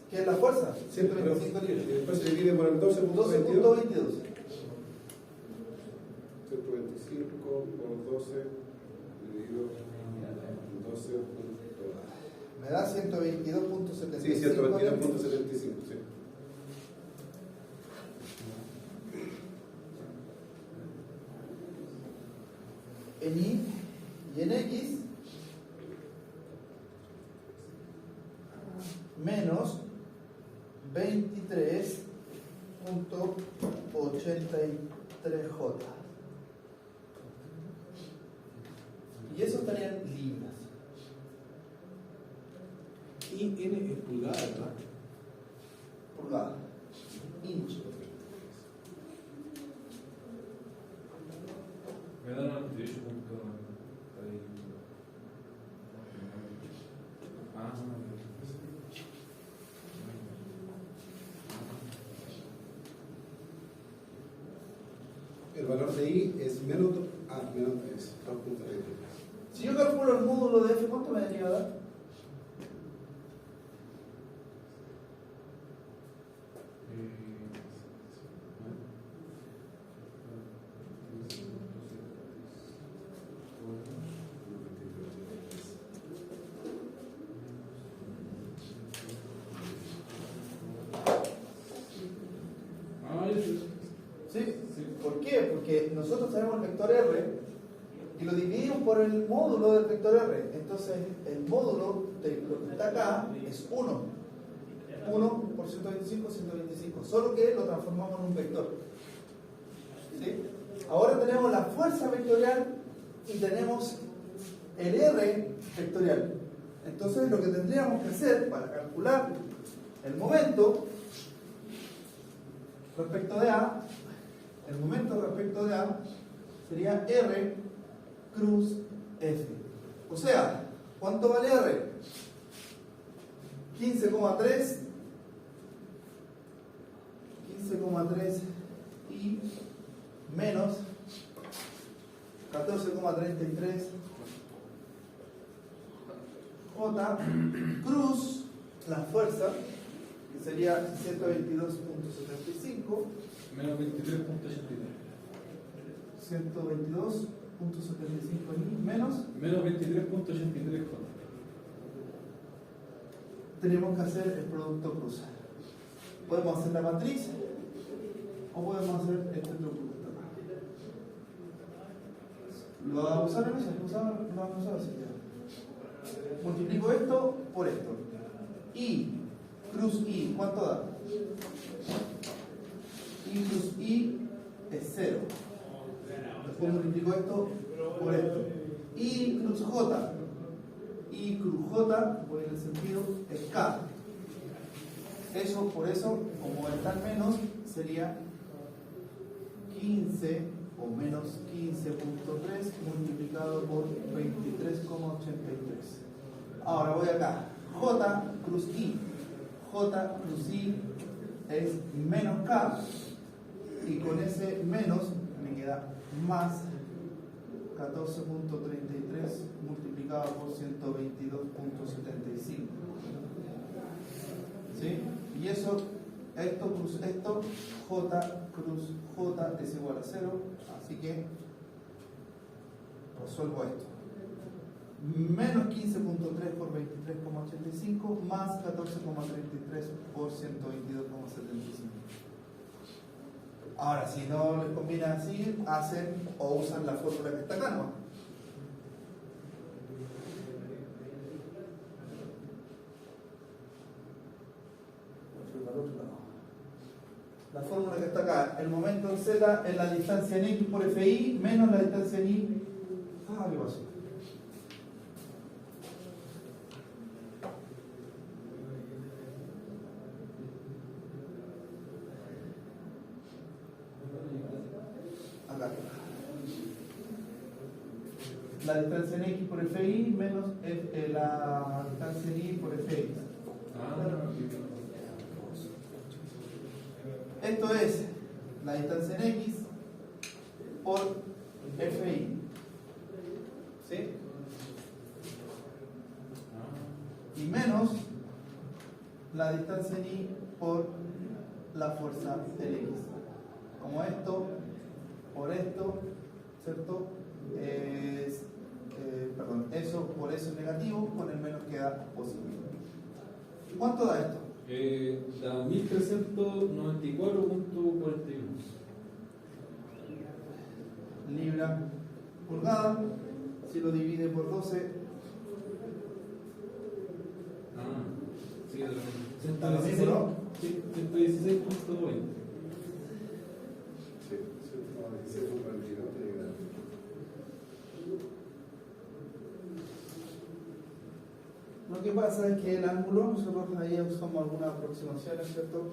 ¿Qué es la fuerza? 125 Y libras. después se divide por el 12.22. 12.22. 125 por 12 dividido 12. Me da 122.75. Sí, 122.75. Sí. en Y y en X menos 23.83J. Y eso estarían libras. Y N es pulgada, ¿verdad? Pulgada. Inch. Me dan 98 puntos. Ah, El valor de I es menos 2.3. Si yo calculo el módulo de F, ¿cuánto me debería dar? ¿Sí? ¿Por qué? Porque nosotros tenemos el vector R y lo dividimos por el módulo del vector R. Entonces, el módulo de lo que está acá es 1. 1 por 125, 125. Solo que lo transformamos en un vector. ¿Sí? Ahora tenemos la fuerza vectorial y tenemos el R vectorial. Entonces, lo que tendríamos que hacer para calcular el momento respecto de A, el momento respecto de A sería R cruz F. O sea, ¿cuánto vale R? 15,3 y menos 14,33 J cruz la fuerza, que sería 122.75 menos 23.83. 122.75 menos. Menos 23.83. Tenemos que hacer el producto cruz. Podemos hacer la matriz o podemos hacer este producto. ¿Lo vamos a usar en eso? Lo vamos a usar así. Multiplico esto por esto. Y cruz I, ¿cuánto da? I cruz I es 0. Después multiplico esto por esto. I cruz J. I cruz J, por el sentido, es K. Eso, por eso, como está en menos, sería 15 o menos 15.3 multiplicado por 23,83. Ahora voy acá. J cruz I. J cruz I es menos K. Y con ese menos me queda más 14.33 multiplicado por 122.75. ¿Sí? Y eso, esto cruz esto, J cruz J es igual a 0. Así que resuelvo esto. Menos 15.3 por 23,85 más 14,33 por 122,75. Ahora, si no les conviene así, hacen o usan la fórmula que está acá, ¿no? La fórmula que está acá, el momento en Z es la distancia en X por FI menos la distancia en Y. ¿Qué pasó? Acá. La distancia en X por FI menos la distancia en Y por FX. Esto es la distancia en X por FI. ¿Sí? Y menos la distancia en Y por la fuerza del X. Como esto por esto, ¿cierto? Perdón, eso por eso es negativo, con el menos queda positivo. ¿Cuánto da esto? Da 1394.41 libra pulgadas. Si lo divide por 12, Sí, está lo mismo, ¿no? Sí, 116.20. Sí, 196.42 tiene que dar. Lo que pasa es que el ángulo, nosotros ahí usamos algunas aproximaciones, ¿cierto?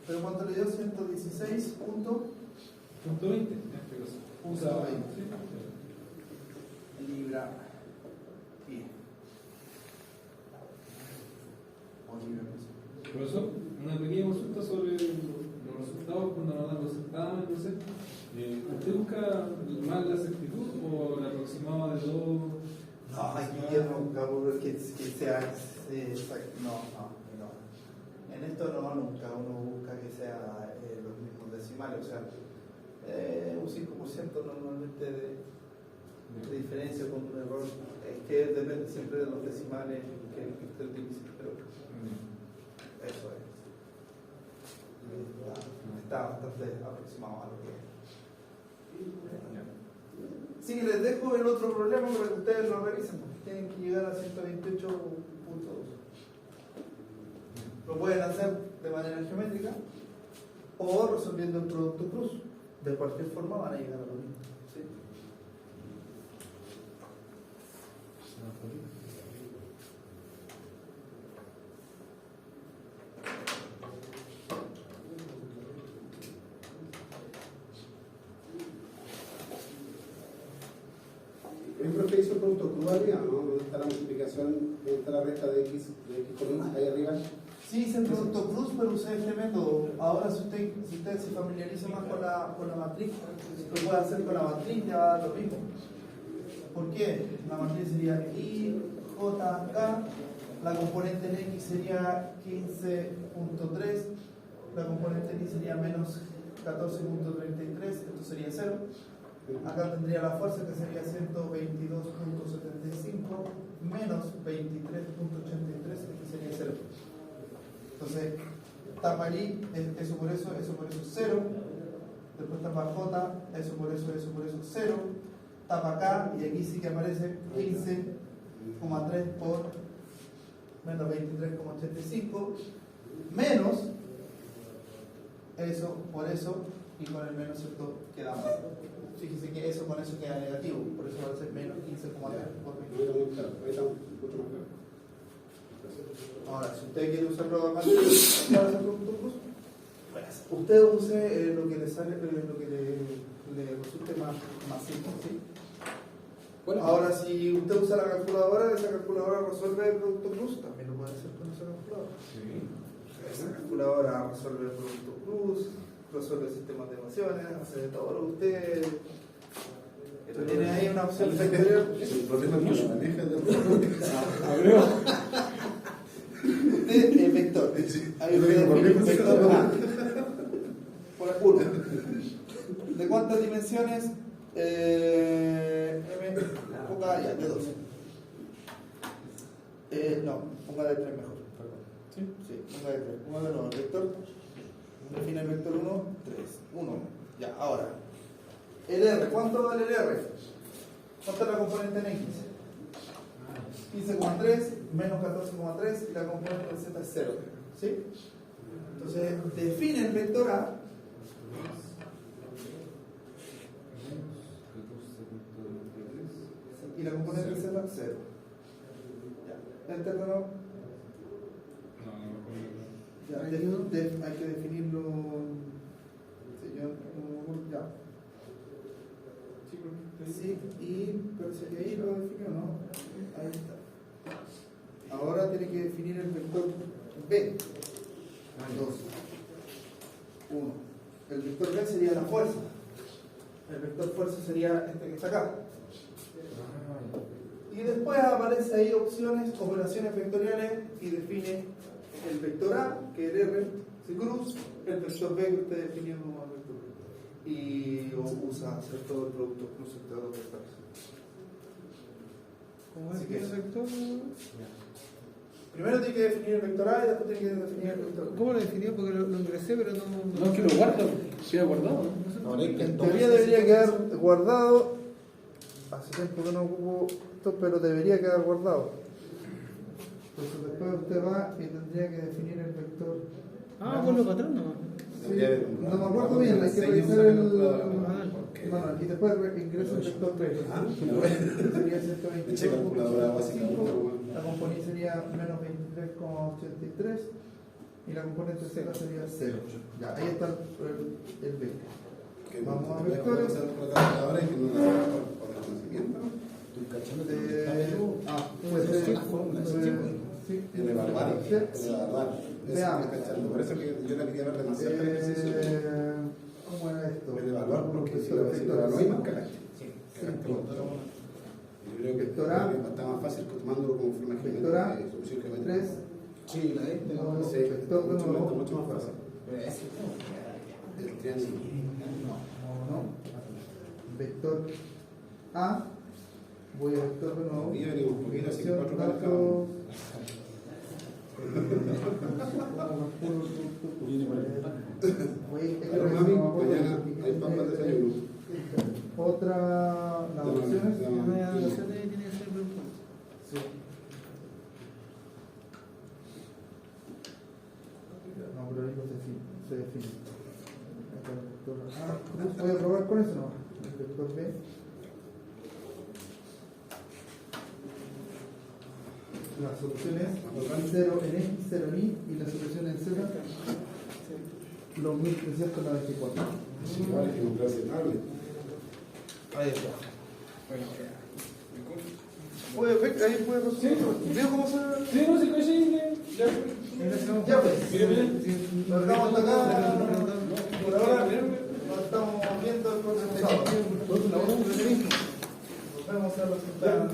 Pero cuando le dio 116 punto, Punto 20, en este caso. Punto 20. libra pie. O libra peso. Profesor, una pequeña consulta sobre los resultados cuando nos dan los certámenes, no sé. ¿Usted busca más la exactitud o la aproximada de todo? No, aquí yo nunca busco que sea exacto. No. En esto no, nunca uno busca que sea los mismos decimales, o sea, un 5% normalmente de diferencia con un error, es que depende siempre de los decimales que usted utilice, pero eso es. Está bastante aproximado a lo que es. Sí, les dejo el otro problema para que ustedes lo revisen. Tienen que llegar a 128 puntos. Lo pueden hacer de manera geométrica o resolviendo el producto cruz. De cualquier forma van a llegar a lo mismo. ¿Sí? El profe hizo el producto crudo arriba, ¿no? ¿Dónde está la multiplicación? ¿Dónde está la resta de x con y ahí arriba? Sí, hice el producto cruz, pero usé este método. Ahora, si usted se familiariza más con la matriz, lo puede hacer con la matriz, ya va lo mismo. ¿Por qué? La matriz sería I, J, K, la componente en X sería 15.3, la componente en Y sería menos 14.33, esto sería 0. Acá tendría la fuerza que sería 122.75 menos 23.83, esto sería 0. Entonces, tapa allí, eso por eso 0. Después tapa J, eso por eso 0. Tapa acá, y aquí sí que aparece 15,3 por menos 23,85. Menos eso por eso, y con el menos esto queda más. Fíjese que eso con eso queda negativo, por eso va a ser menos 15,3 por 23. Ahí está mucho más claro. Ahora, si usted quiere usar la matriz para hacer producto cruz, usted use lo que le sale, lo que le resulte más simple, ¿sí? Bueno, ahora, si usted usa la calculadora, esa calculadora resuelve el producto cruz, también lo puede hacer con esa calculadora. Sí. Esa calculadora resuelve el producto cruz, resuelve sistemas de ecuaciones, hace de todo lo que usted. Pero tiene ahí una opción vectorial. El problema es que lo maneja de Usted es vector. Ahí usted es vector. Por uno. ¿De cuántas dimensiones? M, ponga ya, de 2. No, ponga de 3 mejor. Sí, ponga de 3. Ponga de nuevo el vector. Define el vector 1, 3. 1. Ya, ahora. El R, ¿cuánto vale el R? ¿Cuánto es la componente en X? 15,3 menos 14,3 y la componente en Z es 0. ¿Sí? Entonces, define el vector A. Y la componente en Z es 0. Ya. El terreno. Ya, hay que definirlo. Ya. Sí, y parece que ahí lo definió, ¿no? Ahí está. Ahora tiene que definir el vector B. 2. 1. El vector B sería la fuerza. El vector fuerza sería este que está acá. Y después aparece ahí opciones, operaciones vectoriales y define el vector A, que es el R, se cruz, el vector B que usted definió como el vector B. Y usa hacer todo el producto cruz entre dos vectores. ¿Cómo Así es que el eso. vector? Primero tiene que definir el vector A y después tiene que definir el vector B. ¿Cómo lo definió? Porque lo ingresé, pero no. no es que lo guarda, queda guardado. Ahora hay que En teoría debería quedar guardado hace tiempo que no ocupo esto, pero debería quedar guardado. Entonces después usted va y tendría que definir el vector. Con los patrones nomás. Sí, no me acuerdo bien, hay que revisar el manual y después ingresa el vector 3. Sería 122,5. La componente sería menos 23,83 y la componente Z sería 0. Ya, ahí está el vector. Vamos a vectores. Ahora hay que no la por el conocimiento. Pues sí. El evaluar. Veamos. Por eso que yo la quería ver demasiado el ejercicio. ¿Cómo era esto? El evaluar, porque si lo evaluar hay más carácter. Yo creo que Vector A. está más fácil tomándolo como forma Vector A, de solución que 3. Sí, la Sí, Vector de nuevo. mucho más fácil. El triángulo. No. Vector A. Voy a vector de nuevo. Hoy venimos un poquito así, 4 Datos. caras. Pero mami, mañana hay pan para el desayuno. Otra, las opciones. La evaluación tiene que ser pregunta. Sí. No, pero ahí no se define. Acá el vector A. Voy a probar con eso, ¿no? El vector B. Las soluciones 0 en X, 0 en Y y la solución en Z, los 1394. Igual es que un clase tablet. Ahí está. Oye, ahí puede resolver. ¿Veo cómo se.? Sí, no sé qué es. Ya, pues. Mire, mire. Nos dejamos hasta acá. Por ahora, nos estamos viendo el próximo sábado. Nos vemos a los